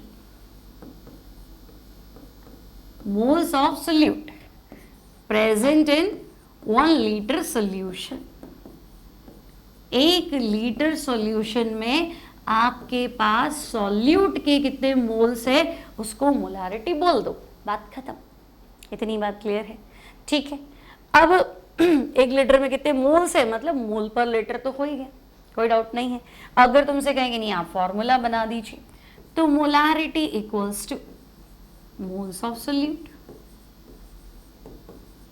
moles of solute present in 1 liter solution। 1 litre solution में आपके पास सॉल्यूट के कितने मोल्स है उसको मोलैरिटी बोल दो, बात खत्म। इतनी बात क्लियर है? ठीक है, अब 1 लीटर में कितने मोल्स है, मतलब मोल पर लीटर तो हो ही गया, कोई डाउट नहीं है। अगर तुमसे कहेंगे नहीं आप फॉर्मूला बना दीजिए, तो molarity equals two moles of solute.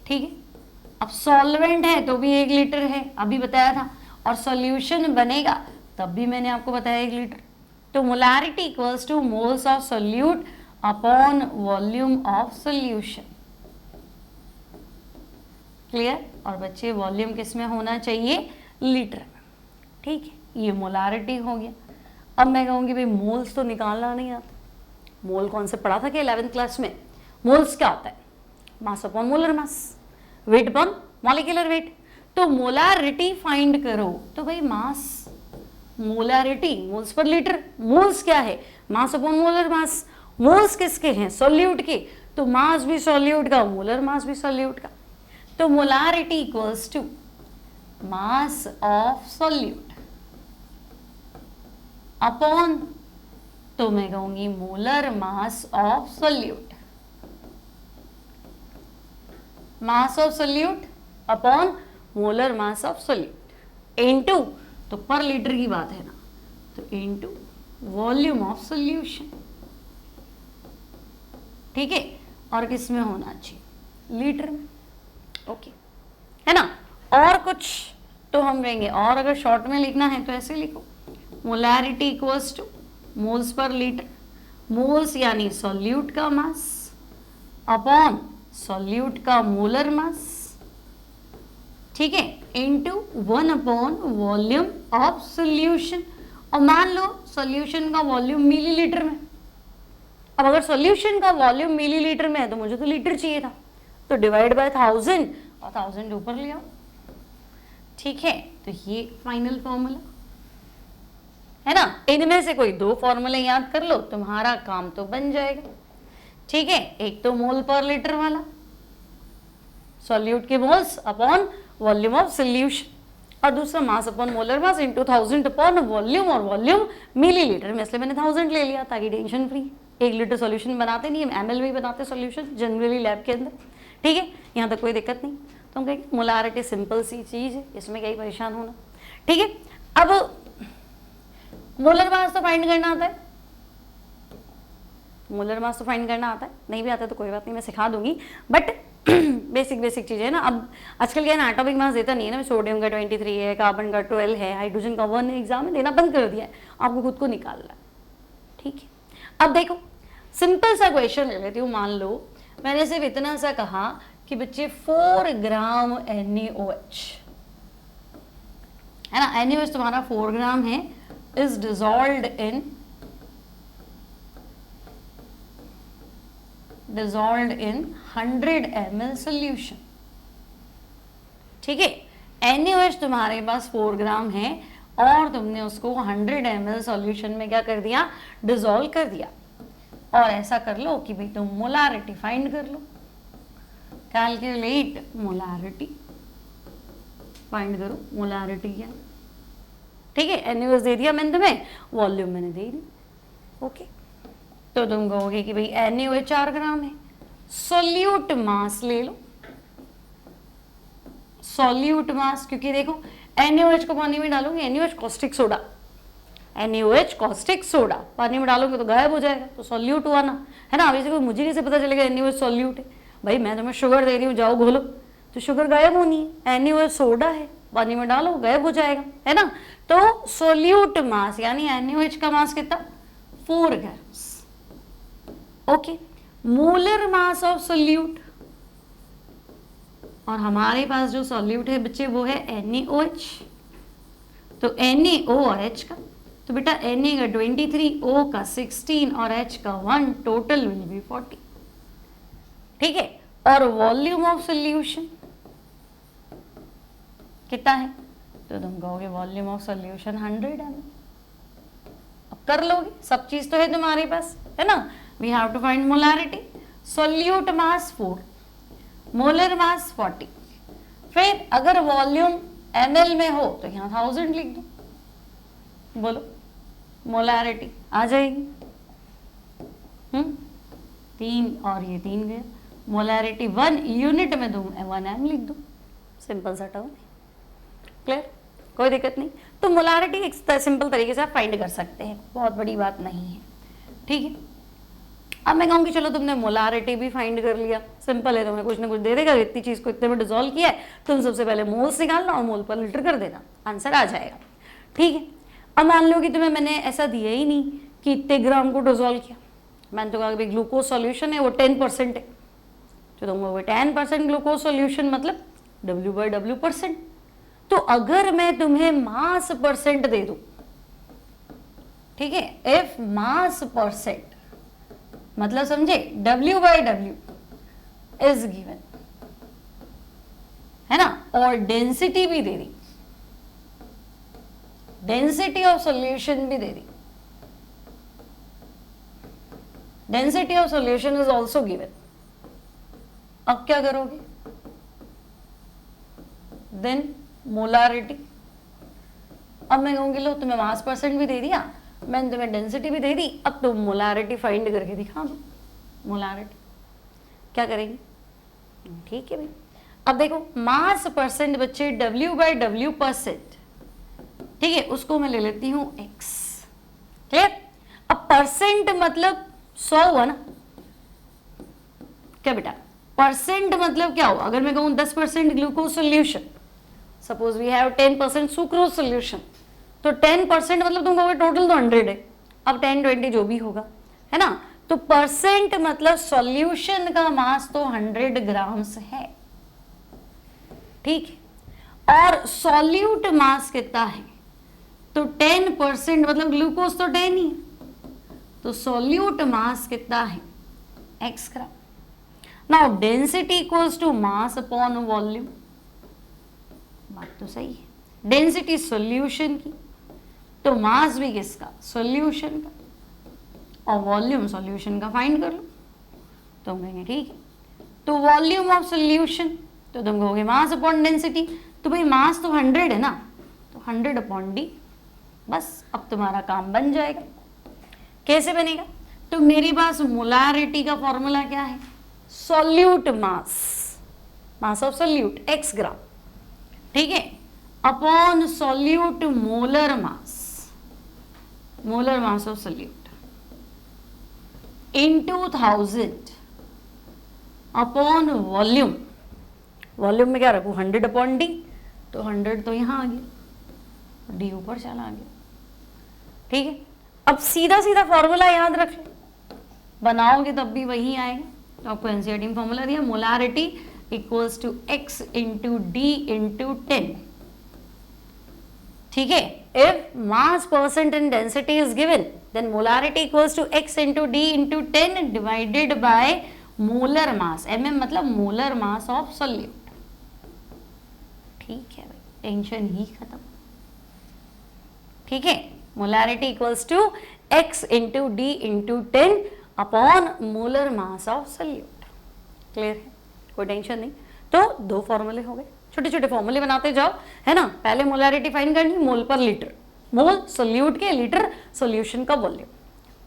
ठीक है, अब सॉल्वेंट है तो भी 1 लीटर है, अभी बताया था, और सॉल्यूशन बनेगा तब भी मैंने आपको बताया 1 लीटर। तो molarity equals two moles of solute upon volume of solution. Clear? और बच्चे वॉल्यूम किस में होना चाहिए, लीटर में। ठीक है, ये मोलैरिटी हो गया। अब मैं कहूंगी भाई मोल्स तो निकालना नहीं आता। मोल कौन से पढ़ा था कि 11th क्लास में? मोल्स क्या होता है, mass upon molar mass, weight upon molecular weight. तो मोलैरिटी फाइंड करो, तो भाई mass, molarity moles per litre, moles क्या है, mass upon molar mass. Moles किसके हैं, सॉल्यूट के, तो मास भी सॉल्यूट का, मोलर मास भी सॉल्यूट का। तो molarity equals to mass of solute upon, तो मैं कहूंगी molar mass of solute, mass of solute upon molar mass of solute into, तो पर लीटर की बात है ना, तो इनटू वॉल्यूम ऑफ सोल्यूशन। ठीक है, और किस में होना चाहिए, लीटर में। ओके है ना? और कुछ तो हम कहेंगे, और अगर शॉर्ट में लिखना है तो ऐसे लिखो, molarity equals two moles per litre, moles यानी सॉल्यूट का मास अपॉन सॉल्यूट का मोलर मास। ठीक है, into 1 upon volume of solution. और मान लो सॉल्यूशन का वॉल्यूम मिलीलीटर में, अब अगर सॉल्यूशन का वॉल्यूम मिलीलीटर में है तो मुझे तो लीटर चाहिए था, तो डिवाइड बाय 1000 और 1000 ऊपर ले आओ। ठीक है, तो ये फाइनल फॉर्मूला है ना। इनमें से कोई 2 फॉर्मूले याद कर लो, तुम्हारा काम तो बन जाएगा। ठीक है, एक तो मोल पर लीटर वाला, सॉल्यूट के moles upon volume of solution, और दूसरा मास upon molar mass into 1000 upon volume, और वॉल्यूम मिलीलीटर में, इसलिए मैंने 1000 ले लिया ताकि टेंशन फ्री। 1 लीटर सॉल्यूशन बनाते नहीं, हम ml में ही बनाते सॉल्यूशन जनरली लैब के अंदर, ठीक है, यहाँ तक कोई दिक्कत नहीं। तो हम कहेंगे मोलारिटी सिंपल सी चीज है, इसमें क्या ही परेशान होना, ठीक है। अब मोलर मास तो फाइंड करना आता है, मोलर मास तो फाइंड करना आता है, नहीं भी आता तो कोई बात नहीं, मैं सिखा दूंगी, बट बेसिक चीजें है ना। अब आजकल क्या है ना, एटॉमिक मास देता नहीं है ना, सोडियम का 23 है, कार्बन का 12 है, हाइड्रोजन का 1 है, एग्जाम में देना बंद कर दिया है, आपको खुद को निकालना है, ठीक है। अब देखो सिंपल सा क्वेश्चन ले लेती हूँ, मान लो मैंने सिर्फ इतना सा कहा कि बच्चे 4 ग्राम NaOH है ना, NaOH तुम्हारा 4 ग्राम है, is dissolved in 100 ml solution, ठीक है। NaOH तुम्हारे पास 4 ग्राम है और तुमने उसको 100 ml सॉल्यूशन में क्या कर दिया, डिसॉल्व कर दिया। और ऐसा कर लो कि भाई तुम मोलारिटी फाइंड कर लो, कैलकुलेट मोलारिटी, फाइंड करो मोलारिटी क्या, ठीक है। NaOH दे दिया मैंने तुम्हें, वॉल्यूम मैंने दे दी, ओके। तो तुम कहोगे कि भाई NaOH 4 ग्राम है, सोल्यूट मास ले लो, सोल्यूट मास, क्योंकि देखो NaOH को पानी में डालोगे, NaOH caustic soda, NaOH caustic soda पानी में डालोगे तो गायब हो जाएगा, तो सोल्यूट हुआ ना, है ना। अभी से मुझे कैसे पता चलेगा NaOH सोल्यूट है, भाई मैं तुम्हें शुगर दे रही हूँ, जाओ घोलो, तो शुगर गायब होनी है, NaOH सोडा है, पानी में डालो गायब हो जाएगा, है ना। तो सोल्यूट मास यानी NaOH का मास कितना, 4 grams, okay. Molar mass of solute, और हमारे पास जो सोल्यूट है बच्चे वो है NaOH, तो Na और H का, तो बेटा Na का 23, O का 16 और H का 1, टोटल विल बी 40, ठीक है। और वॉल्यूम ऑफ सोल्यूशन कितना है, तो तुम कहोगे वॉल्यूम ऑफ सोल्यूशन 100 ml। अब कर लोगे, सब चीज तो है तुम्हारे पास, है ना। We have to find molarity, solute mass 4, molar mass 40, फिर अगर वॉल्यूम ml में हो तो यहाँ 1000 लिख दो, बोलो मोलारिटी आ जाएगी, 3 और ये 3 गया, मोलारिटी 1 यूनिट में दूँ 1 m लिख दो, सिंपल सा टर्म, क्लियर, कोई दिक्कत नहीं। तो मोलारिटी एक सिंपल तरीके से आप फाइंड कर सकते हैं, बहुत बड़ी बात नहीं है, ठीक है। अब मैं कहूँगी चलो तुमने मोलारिटी भी फाइंड कर लिया, सिंपल है, तुम्हें कुछ ना कुछ दे देगा, इतनी चीज को इतने में डिसॉल्व किया है, तुम सबसे पहले मोल्स निकालना और मोल पर लीटर कर देना, आंसर आ जाएगा, ठीक है। अब मान लो कि तुम्हें मैंने ऐसा दिया ही नहीं कि इतने ग्राम को डिसॉल्व किया, मैंने तो कहा कि ग्लूकोज सॉल्यूशन है वो 10% है, तो तुम वो 10% ग्लूकोज सॉल्यूशन मतलब W/W%। तो अगर मैं तुम्हें मास परसेंट दे दूं, ठीक है, इफ मास परसेंट मतलब समझे W/W इज गिवन, है ना, और डेंसिटी भी दे दी, डेंसिटी ऑफ सॉल्यूशन भी दे दी, density of solution is also given. अब क्या करोगे, देन मोलारिटी। अब मैं कहूंगी लो तुम्हें मास परसेंट भी दे दिया, मैंने तुम्हें डेंसिटी भी दे दी, अब तुम मोलारिटी फाइंड करके दिखा दो, मोलारिटी क्या करेंगे, ठीक है भाई। अब देखो मास परसेंट बच्चे W/W%, ठीक है, उसको मैं ले लेती हूं x, क्लियर। अब परसेंट मतलब 100 हुआ ना, क्या बेटा, परसेंट मतलब क्या हुआ, अगर मैं कहूं 10% glucose solution, suppose we have 10% sucrose solution, तो 10% मतलब तुम कहोगे टोटल तो 100 है, अब 10, 20 जो भी होगा, है ना। तो परसेंट मतलब सॉल्यूशन का मास तो 100 ग्राम्स है, ठीक है, और सॉल्यूट मास कितना है, तो 10% मतलब ग्लूकोज तो 10 ही है, तो सॉल्यूट मास कितना है x ग्राम। Now density equals to mass upon volume, बात तो सही है, डेंसिटी सॉल्यूशन की, तो मास भी किसका, सॉल्यूशन का, और वॉल्यूम सॉल्यूशन का फाइंड कर लो, तो हम कहेंगे ठीक है। तो वॉल्यूम ऑफ सॉल्यूशन, तो तुम कहोगे मास अपॉन डेंसिटी, तो भाई मास तो 100 है ना, 100/d। बस अब तुम्हारा काम बन जाएगा। कैसे बनेगा? तो मेरे पास मोलारिटी का फॉर्मूला क्या है? Solute mass, mass of solute x ग्राम, ठीक है, upon solute molar mass, molar mass of solute into 1000 upon volume. Volume में क्या रखूं? 100/d, तो 100 तो यहां आ गया, d ऊपर चला गया, ठीक है। अब सीधा सीधा फॉर्मूला याद रख लो, बनाओगे तब भी वही आएगा। तो आपको एनसीईआरटी में फॉर्मूला दिया, molarity equals to x into D into 10, ठीक है। If mass percent and density is given then molarity equals to x into D into 10 divided by molar mass, mm मतलब मोलर मास ऑफ सॉल्यूट। ठीक है भाई, tension ही खत्म, ठीक है। Molarity equals to x into D into 10 upon molar mass of solute. Clear है? कोई टेंशन नहीं। तो दो फॉर्मूले हो गए, छोटे छोटे फॉर्मूले बनाते जाओ, है ना। पहले मोलारिटी फाइंड करनी, मोल पर लीटर, मोल सॉल्यूट के, लीटर सॉल्यूशन का वॉल्यूम।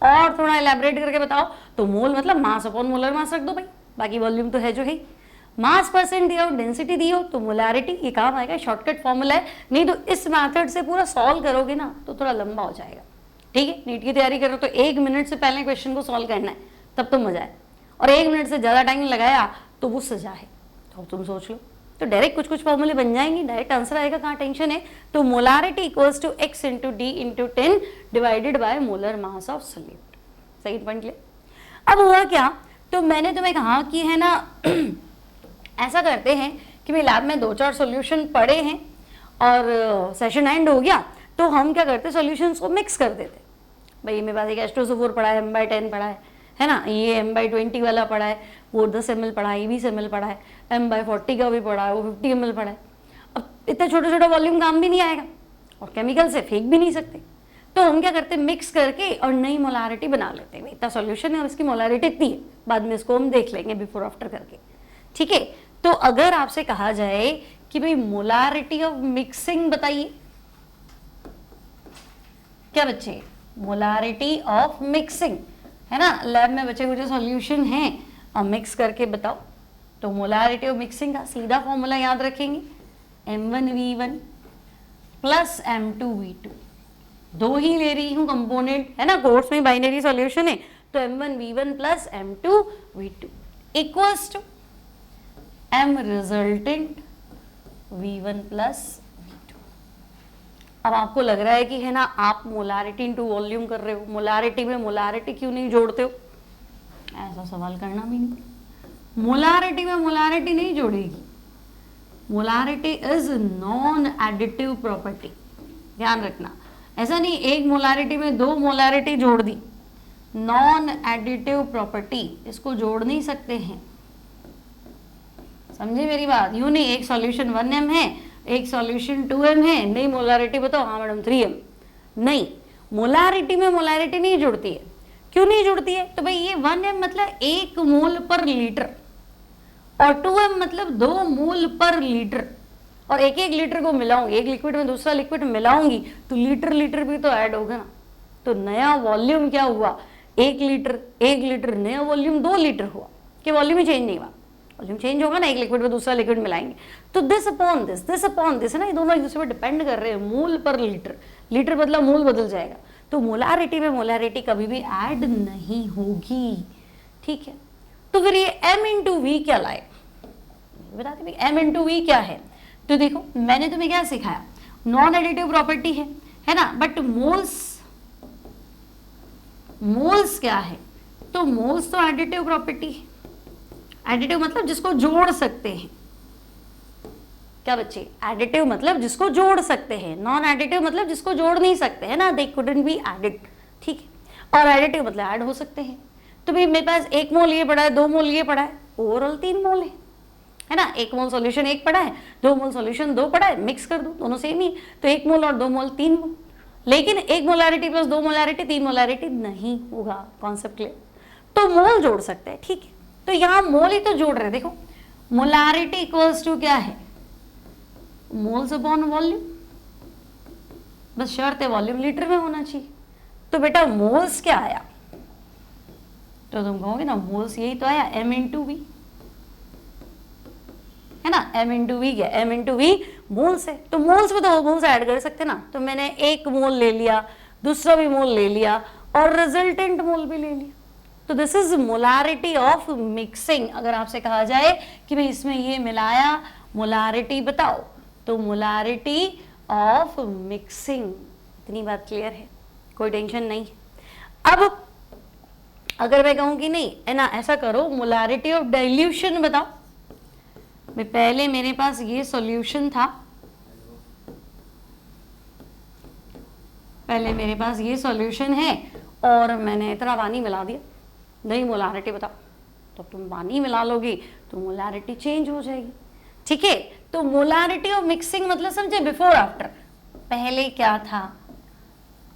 और थोड़ा इलैबोरेट करके बताओ तो मोल मतलब मास अपॉन मोलर मास रख दो भाई, बाकी वॉल्यूम तो है जो है। मास परसेंट दिया हो, डेंसिटी दी हो तो मोलारिटी, ये काम आएगा, शॉर्टकट फॉर्मूला है। नहीं तो इस मेथड से पूरा सॉल्व करोगे ना तो थोड़ा लंबा हो जाएगा, ठीक है। नीट की तैयारी करो तो 1 मिनट से पहले क्वेश्चन को सॉल्व करना है, तब तो मजा है। और 1 मिनट से ज़्यादा टाइम लगाया तो वो सजा है। तो अब तुम सोच लो, तो डायरेक्ट कुछ कुछ फॉर्मूले बन जाएंगे, डायरेक्ट आंसर आएगा, कहाँ टेंशन है। तो molarity equals to x into D into 10 divided by molar mass of solute. सही पॉइंट ले। अब हुआ क्या, तो मैंने तुम्हें कहा कि है ना ऐसा करते हैं कि भाई लैब में 2-4 सॉल्यूशन पड़े हैं और सेशन एंड हो गया, तो हम क्या करते, सॉल्यूशंस को मिक्स कर देते। भाई मेरे पास एक H2SO4 पड़ा है, m/10 पड़ा है ना, ये m/20 वाला पड़ा है, वो 10 ml पड़ा है, ये 20 ml पड़ा है, m/40 का भी पड़ा है, वो 50 ml पड़ा है। अब इतना छोटा छोटा वॉल्यूम काम भी नहीं आएगा और केमिकल से फेंक भी नहीं सकते, तो हम क्या करते हैं, मिक्स करके और नई मोलारिटी बना लेते हैं। इतना सॉल्यूशन है और इसकी मोलारिटी इतनी है, बाद में इसको हम देख लेंगे बिफोर आफ्टर करके, ठीक है। तो अगर आपसे कहा जाए कि भाई मोलारिटी ऑफ मिक्सिंग बताइए, क्या बच्चे, मोलारिटी ऑफ मिक्सिंग, है ना, लैब में बचे कुछ सॉल्यूशन हैं और मिक्स करके बताओ। तो मोलारिटी ऑफ मिक्सिंग का सीधा फॉर्मूला याद रखेंगे, m1v1 प्लस m2v2। दो ही ले रही हूँ कंपोनेंट, है ना, कोर्स में बाइनरी सॉल्यूशन है, तो m1v1 plus m2v2 equals to m resultant v1 plus v2। अब आपको लग रहा है कि है ना आप मोलारिटी इनटू वॉल्यूम कर रहे हो, मोलारिटी में मोलारिटी क्यों नहीं जोड़ते हो, ऐसा सवाल करना भी नहीं। मोलारिटी में मोलारिटी नहीं जोड़ेगी, molarity is non additive property, ध्यान रखना। ऐसा नहीं एक मोलारिटी में 2 मोलारिटी जोड़ दी, नॉन एडिटिव प्रॉपर्टी, इसको जोड़ नहीं सकते हैं, समझे मेरी बात। यूं नहीं एक सॉल्यूशन 1m है, एक सॉल्यूशन 2m है, नहीं मोलारिटी बताओ, हाँ मैडम 3m, नहीं, मोलारिटी में मोलारिटी नहीं जुड़ती है। क्यों नहीं जुड़ती है, तो भाई ये 1m मतलब 1 मोल पर लीटर और 2m मतलब 2 मोल पर लीटर, और एक एक लीटर को मिलाऊंगी, एक लिक्विड में दूसरा लिक्विड मिलाऊंगी तो लीटर लीटर भी तो ऐड होगा ना। तो नया वॉल्यूम क्या हुआ, 1 लीटर, नया वॉल्यूम 2 लीटर हुआ, कि वॉल्यूम ही चेंज नहीं हुआ, वॉल्यूम चेंज होगा ना, एक लिक्विड में दूसरा लिक्विड मिलाएंगे तो दिस अपॉन दिस है ना, ये दोनों एक दूसरे पर डिपेंड कर रहे हैं, मोल पर लीटर, लीटर बदला मोल बदल जाएगा। तो मोलारिटी में मोलारिटी कभी भी ऐड नहीं होगी, ठीक है। तो फिर ये m इंटू वी क्या लाए, बताते भाई m इंटू वी क्या है। तो देखो मैंने तुम्हें क्या सिखाया, नॉन एडिटिव प्रॉपर्टी है ना, बट मोल्स क्या है, तो मोल्स तो एडिटिव प्रॉपर्टी है। एडिटिव मतलब जिसको जोड़ सकते हैं, क्या बच्चे, एडिटिव मतलब जिसको जोड़ सकते हैं, नॉन एडिटिव मतलब जिसको जोड़ नहीं सकते, है ना, दे कुडंट बी एडिड, ठीक है। और एडिटिव मतलब ऐड हो सकते हैं। तो भाई मेरे पास 1 मोल ये पड़ा है, 2 मोल ये पड़ा है, ओवरऑल 3 मोल है ना, 1 मोल सॉल्यूशन 1 पड़ा है, 2 मोल सॉल्यूशन 2 पड़ा है, मिक्स कर दो, दोनों सेम ही, तो 1 मोल और 2 मोल 3 मोल। लेकिन 1 मोलारिटी प्लस 2 मोलारिटी 3 मोलारिटी नहीं होगा, कॉन्सेप्ट क्लियर। तो मोल जोड़ सकते हैं, ठीक है। तो यहाँ मोल ही तो जोड़ रहे हैं, देखो मोलारिटी इक्वल्स टू क्या है, मोल्स अपॉन वॉल्यूम, बस शर्त है वॉल्यूम लीटर में होना चाहिए। तो बेटा मोल्स क्या आया, तो तुम कहोगे ना मोल्स यही तो आया m इंटू वी, है ना। m इंटू वी क्या, m इंटू वी मोल्स है। तो मोल्स में तो मोल्स ऐड कर सकते ना, तो मैंने एक मोल ले लिया, दूसरा भी मोल ले लिया और रिजल्टेंट मोल भी ले लिया। तो this is molarity of mixing. अगर आपसे कहा जाए कि भाई इसमें ये मिलाया, मोलारिटी बताओ, तो मोलारिटी ऑफ मिक्सिंग। इतनी बात क्लियर है, कोई टेंशन नहीं। अब अगर मैं कहूं कि नहीं है ना, ऐसा करो मोलारिटी ऑफ डाइल्यूशन बताओ। भाई पहले मेरे पास ये सॉल्यूशन था, पहले मेरे पास ये सॉल्यूशन है और मैंने इतना पानी मिला दिया, नहीं मोलारिटी बताओ। तो तुम पानी मिला लोगी तो मोलारिटी चेंज हो जाएगी, ठीक है। तो मोलारिटी ऑफ मिक्सिंग मतलब समझे, बिफोर आफ्टर, पहले क्या था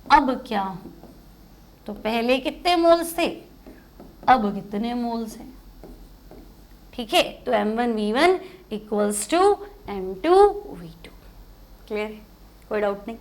अब क्या हूं। तो पहले कितने मोल्स थे, अब कितने मोल्स हैं, ठीक है। तो m1v1 equals to m2v2, clear है, कोई डाउट नहीं।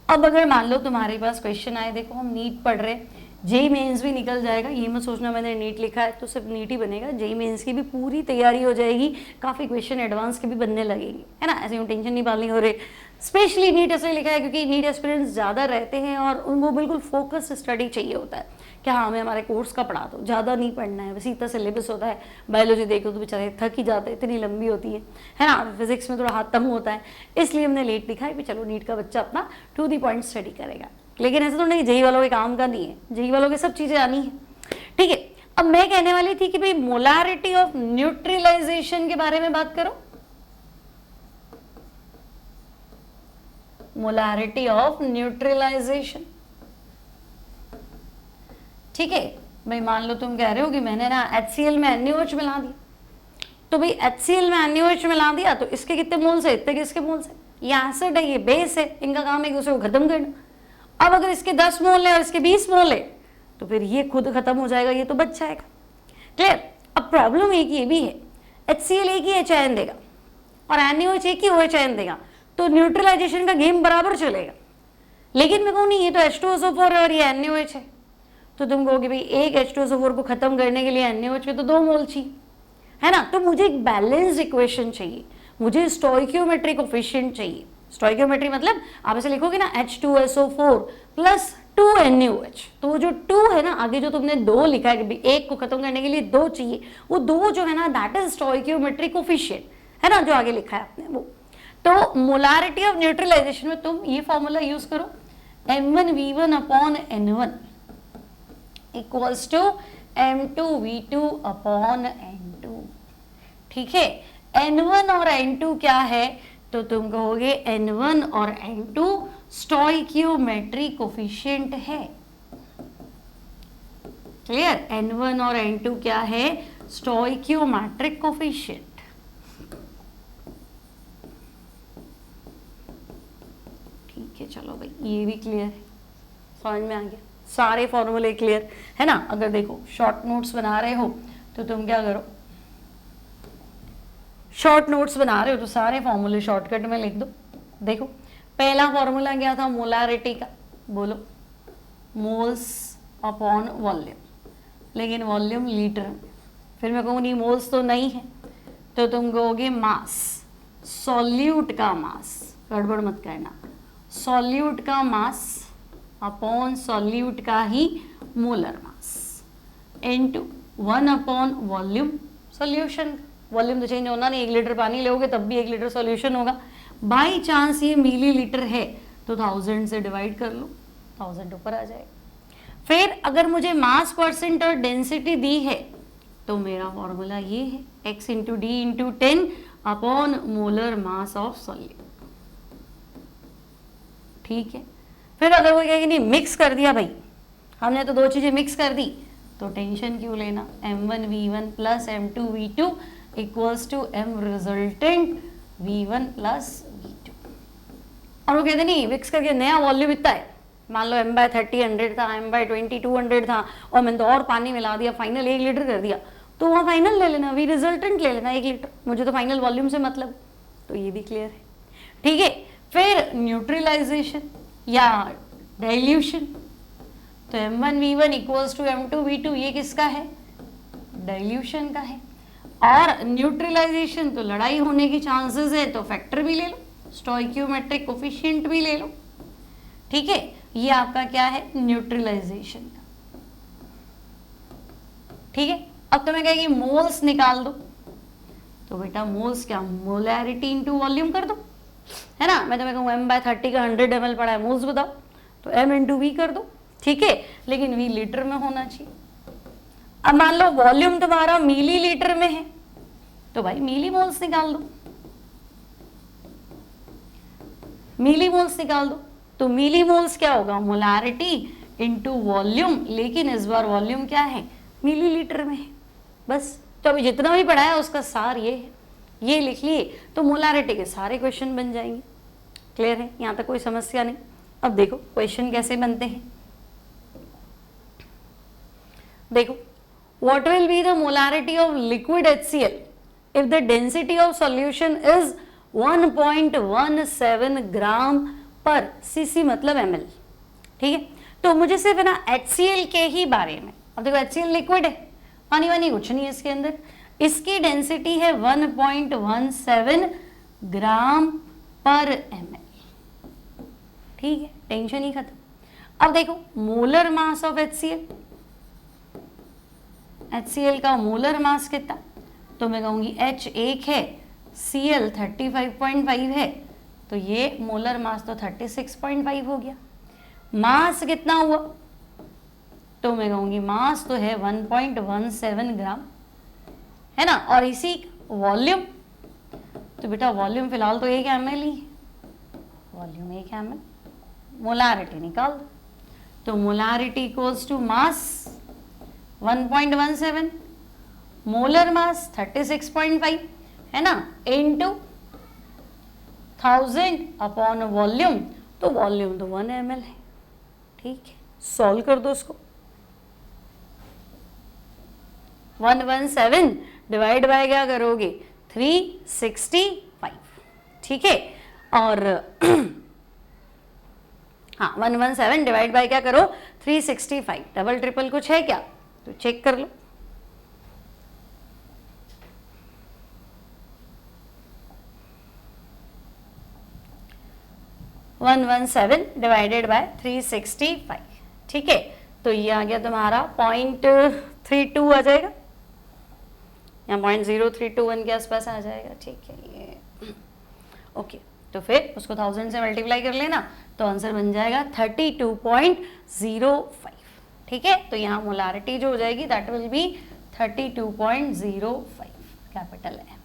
अब अगर मान लो तुम्हारे पास क्वेश्चन आए, देखो हम नीट पढ़ रहे, जेई मेंस भी निकल जाएगा, ये मत सोचना मैंने नीट लिखा है तो सिर्फ नीट ही बनेगा, जेई मेंस की भी पूरी तैयारी हो जाएगी, काफ़ी क्वेश्चन एडवांस के भी बनने लगेंगे, है ना। ऐसे टेंशन नहीं पालनी हो रही। स्पेशली नीट इसलिए लिखा है क्योंकि नीट एस्पिरेंट्स ज़्यादा रहते हैं और उनको बिल्कुल फोकस स्टडी चाहिए होता है कि हाँ हमें हमारे कोर्स का पढ़ा दो, ज़्यादा नहीं पढ़ना है, बस इतना सिलेबस होता है। बायोलॉजी देखो तो बेचारे थक ही जाते हैं, इतनी लंबी होती है ना। फिजिक्स में थोड़ा हाथ तंग होता है, इसलिए हमने लेट लिखा है कि चलो नीट का बच्चा अपना टू दी पॉइंट स्टडी करेगा। लेकिन ऐसा तो नहीं जेई वालों के काम का नहीं है, जेई वालों के सब चीज़ें आनी है, ठीक है। अब मैं कहने वाली थी कि भाई मोलारिटी ऑफ न्यूट्रलाइजेशन के बारे में बात करो, मोलारिटी ऑफ न्यूट्रलाइजेशन, ठीक है। भाई मान लो तुम कह रहे हो कि मैंने ना HCl में NaOH मिला दिया, तो भाई HCl में NaOH मिला दिया तो इसके कितने मोल्स है, इतने किसके मोल्स है, ये एसिड है, ये बेस है, इनका काम है एक दूसरे को खत्म करना। अब अगर इसके 10 मोल है और इसके 20 मोल है तो फिर ये खुद खत्म हो जाएगा, ये तो बच जाएगा, क्लियर। अब प्रॉब्लम एक ये भी है, HCl एक ही HIN देगा और NaOH एक ही OH देगा, तो न्यूट्रलाइजेशन का गेम बराबर चलेगा। लेकिन मैं कहूँ नहीं ये तो H2SO4 है और ये NaOH है, तो तुम कहोगे भाई एक H2SO4 को खत्म करने के लिए NaOH के तो 2 मोल चाहिए, है ना। तो मुझे एक बैलेंस्ड इक्वेशन चाहिए, मुझे स्टोइकियोमेट्री कोफिशिएंट चाहिए। स्टोइकियोमेट्री मतलब आप ऐसे लिखोगे ना H2SO4 प्लस 2 NaOH, तो वो जो 2 है ना, आगे जो तुमने 2 लिखा है कि एक को खत्म करने के लिए 2 चाहिए, वो 2 जो है ना दैट इज स्टोइकियोमेट्री कोफिशिएंट, है ना, जो आगे लिखा है आपने वो। तो मोलारिटी ऑफ न्यूट्रलाइजेशन में तुम ये फॉर्मूला यूज करो, m1v1 upon n1 equals to m2v2 upon n2, ठीक है। n1 और n2 क्या है, तो तुम कहोगे n1 और n2 स्टोइकियोमेट्री कोफिशिएंट है, क्लियर। n1 और n2 क्या है, स्टोइकियोमेट्रिक कोफिशिएंट, ठीक है। चलो भाई ये भी क्लियर है, समझ में आ गया, सारे फॉर्मूले क्लियर है ना। अगर देखो शॉर्ट नोट्स बना रहे हो तो तुम क्या करो, शॉर्ट नोट्स बना रहे हो तो सारे फॉर्मूले शॉर्टकट में लिख दो। देखो पहला फॉर्मूला क्या था मोलारिटी का, बोलो मोल्स अपॉन वॉल्यूम, लेकिन वॉल्यूम लीटर में। फिर मैं कहूँ नहीं मोल्स तो नहीं है, तो तुम कहोगे मास, सॉल्यूट का मास, गड़बड़ मत करना, सॉल्यूट का मास अपॉन सॉल्यूट का ही molar mass into 1 upon volume solution. Volume तो चेंज होना नहीं, 1 लीटर पानी लोगे तब भी 1 लीटर सॉल्यूशन होगा। बाई चांस ये मिलीलीटर है तो 1000 से डिवाइड कर लो, 1000 ऊपर आ जाएगा। फिर अगर मुझे मास परसेंट और डेंसिटी दी है तो मेरा फॉर्मूला ये है x into D into 10 upon molar mass of solute, ठीक है। फिर अगर वो कहेगी नहीं मिक्स कर दिया भाई, हमने तो 2 चीजें मिक्स कर दी, तो टेंशन क्यों लेना, m1v1 plus m2v2 equals to m resultant v1 plus v2। और वो कहते नहीं मिक्स करके नया वॉल्यूम इतना है, मान लो m/30 100 था, m/20 200 था और मैंने तो और पानी मिला दिया, फाइनल 1 लीटर कर दिया, तो वहाँ फाइनल ले लेना, v रिजल्टेंट ले लेना 1 लीटर, मुझे तो फाइनल वॉल्यूम से मतलब। तो ये भी क्लियर है, ठीक है। फिर न्यूट्रलाइजेशन, या डाइल्यूशन। तो M1V1 इक्वल्स टू M2V2 ये किसका है? डाइल्यूशन का है। और न्यूट्रलाइजेशन तो लड़ाई होने की चांसेस है, तो फैक्टर भी ले लो, स्टोइकियोमेट्रिक कोफिशिएंट भी ले लो। ठीक है, ये आपका क्या है? न्यूट्रलाइजेशन का। ठीक है, अब तुम्हें कहेगी मोल्स निकाल दो, तो बेटा मोल्स क्या? मोलैरिटी इनटू वॉल्यूम कर दो, है ना। मैं तुम्हें कहूँ M/30 का 100 ml पड़ा है, मोल्स बताओ, तो M इंटू V कर दो। ठीक है, लेकिन V लीटर में होना चाहिए। अब मान लो वॉल्यूम तुम्हारा मिली लीटर में है, तो भाई मिली मोल्स निकाल दो, मिली मोल्स निकाल दो। तो मिली मोल्स क्या होगा? मोलैरिटी इनटू वॉल्यूम, लेकिन इस बार वॉल्यूम क्या है? मिली लीटर में है। बस, तो अभी जितना भी पढ़ा है उसका सार ये है, ये लिख लिए तो मोलैरिटी के सारे क्वेश्चन बन जाएंगे। क्लियर है? यहाँ तक कोई समस्या नहीं। अब देखो क्वेश्चन कैसे बनते हैं। देखो, what will be the molarity of liquid HCl if the density of solution is 1.17 ग्राम पर cc मतलब ml। ठीक है, तो मुझे सिर्फ है ना HCl के ही बारे में, अब देखो HCl लिक्विड है, पानी वानी कुछ नहीं है इसके अंदर, इसकी डेंसिटी है 1.17 ग्राम पर ml। ठीक है, टेंशन ही खत्म। अब देखो मोलर मास ऑफ HCl का मोलर मास कितना? तो मैं कहूँगी H 1 है, Cl 35.5 है, तो ये मोलर मास तो 36.5 हो गया। मास कितना हुआ? तो मैं कहूँगी मास तो है 1.17 ग्राम, है ना। और इसी वॉल्यूम, तो बेटा वॉल्यूम फिलहाल तो 1 ml ही है, वॉल्यूम 1 ml। मोलारिटी निकाल दो, तो molarity equals to mass 1.17, molar mass 36.5, है ना, इनटू 1000 अपॉन वॉल्यूम, तो वॉल्यूम तो 1 ml है। ठीक है, सॉल्व कर दो इसको। 117 डिवाइड बाय क्या करोगे? 365। ठीक है, और हाँ 117 डिवाइड बाय क्या करो? 365। डबल ट्रिपल कुछ है क्या? तो चेक कर लो। One 117 divided by 365। ठीक है, तो ये आ गया तुम्हारा 0.32 आ जाएगा, या 0.0321 के आसपास आ जाएगा। ठीक है, ये ओके। तो फिर उसको 1000 से मल्टीप्लाई कर लेना, तो आंसर बन जाएगा 32.05। ठीक है, तो यहाँ मोलारिटी जो हो जाएगी दैट विल बी 32.05 कैपिटल है।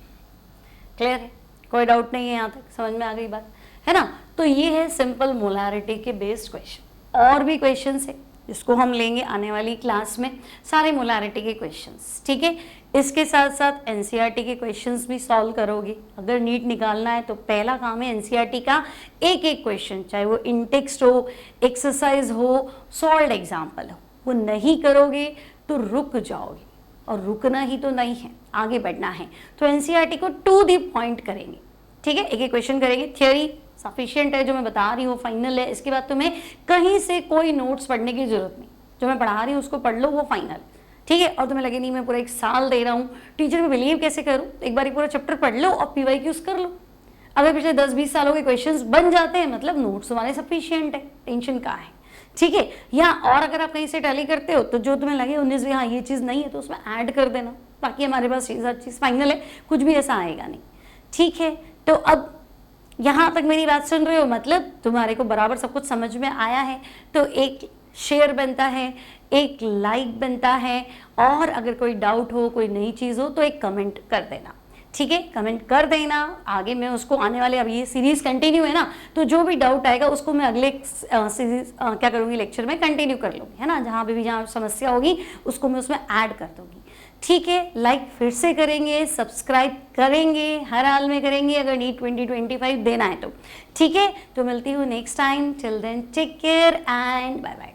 क्लियर है? कोई डाउट नहीं है? यहाँ तक समझ में आ गई बात, है ना। तो ये है सिंपल मोलारिटी के बेस्ड क्वेश्चन। और भी क्वेश्चंस है जिसको हम लेंगे आने वाली क्लास में, सारे मोलारिटी के क्वेश्चंस। ठीक है, इसके साथ साथ एनसीईआरटी के क्वेश्चंस भी सॉल्व करोगे। अगर नीट निकालना है तो पहला काम है एनसीईआरटी का एक एक क्वेश्चन, चाहे वो इन टेक्स्ट हो, एक्सरसाइज हो, सॉल्व्ड एग्जाम्पल हो, वो नहीं करोगे तो रुक जाओगे, और रुकना ही तो नहीं है, आगे बढ़ना है। तो एनसीईआरटी को टू द पॉइंट करेंगे। ठीक है, एक एक क्वेश्चन करेंगे। थियोरी सफिशिएंट है, जो मैं बता रही हूँ फाइनल है। इसके बाद तुम्हें कहीं से कोई नोट्स पढ़ने की जरूरत नहीं, जो मैं पढ़ा रही हूँ उसको पढ़ लो, वो फाइनल। ठीक है, और तुम्हें लगे नहीं मैं पूरा 1 साल दे रहा हूँ, टीचर में बिलीव कैसे करूँ? एक बार पूरा चैप्टर पढ़ लो और पीवाईक्यूज कर लो। अगर पिछले 10-20 सालों के क्वेश्चंस बन जाते हैं, मतलब नोट्स तुम्हारे सफिशिएंट है, टेंशन कहाँ है। ठीक है, या और अगर आप कहीं से टैली करते हो तो जो तुम्हें लगे 19 हाँ ये चीज़ नहीं है तो उसमें ऐड कर देना, बाकी हमारे पास हर चीज़ फाइनल है, कुछ भी ऐसा आएगा नहीं। ठीक है, तो अब यहाँ तक मेरी बात सुन रहे हो, मतलब तुम्हारे को बराबर सब कुछ समझ में आया है। तो एक शेयर बनता है, एक लाइक बनता है, और अगर कोई डाउट हो, कोई नई चीज़ हो तो एक कमेंट कर देना। ठीक है, कमेंट कर देना। आगे मैं उसको आने वाले, अब ये सीरीज कंटिन्यू है ना, तो जो भी डाउट आएगा उसको मैं अगले सीरीज क्या करूँगी, लेक्चर में कंटिन्यू कर लूँगी, है ना। जहाँ भी जहाँ समस्या होगी उसको मैं उसमें ऐड कर दूँगी। ठीक है, लाइक फिर से करेंगे, सब्सक्राइब करेंगे, हर हाल में करेंगे अगर नीट 2025 देना है तो। ठीक है, तो मिलती हूँ next time. Till then take care and bye bye.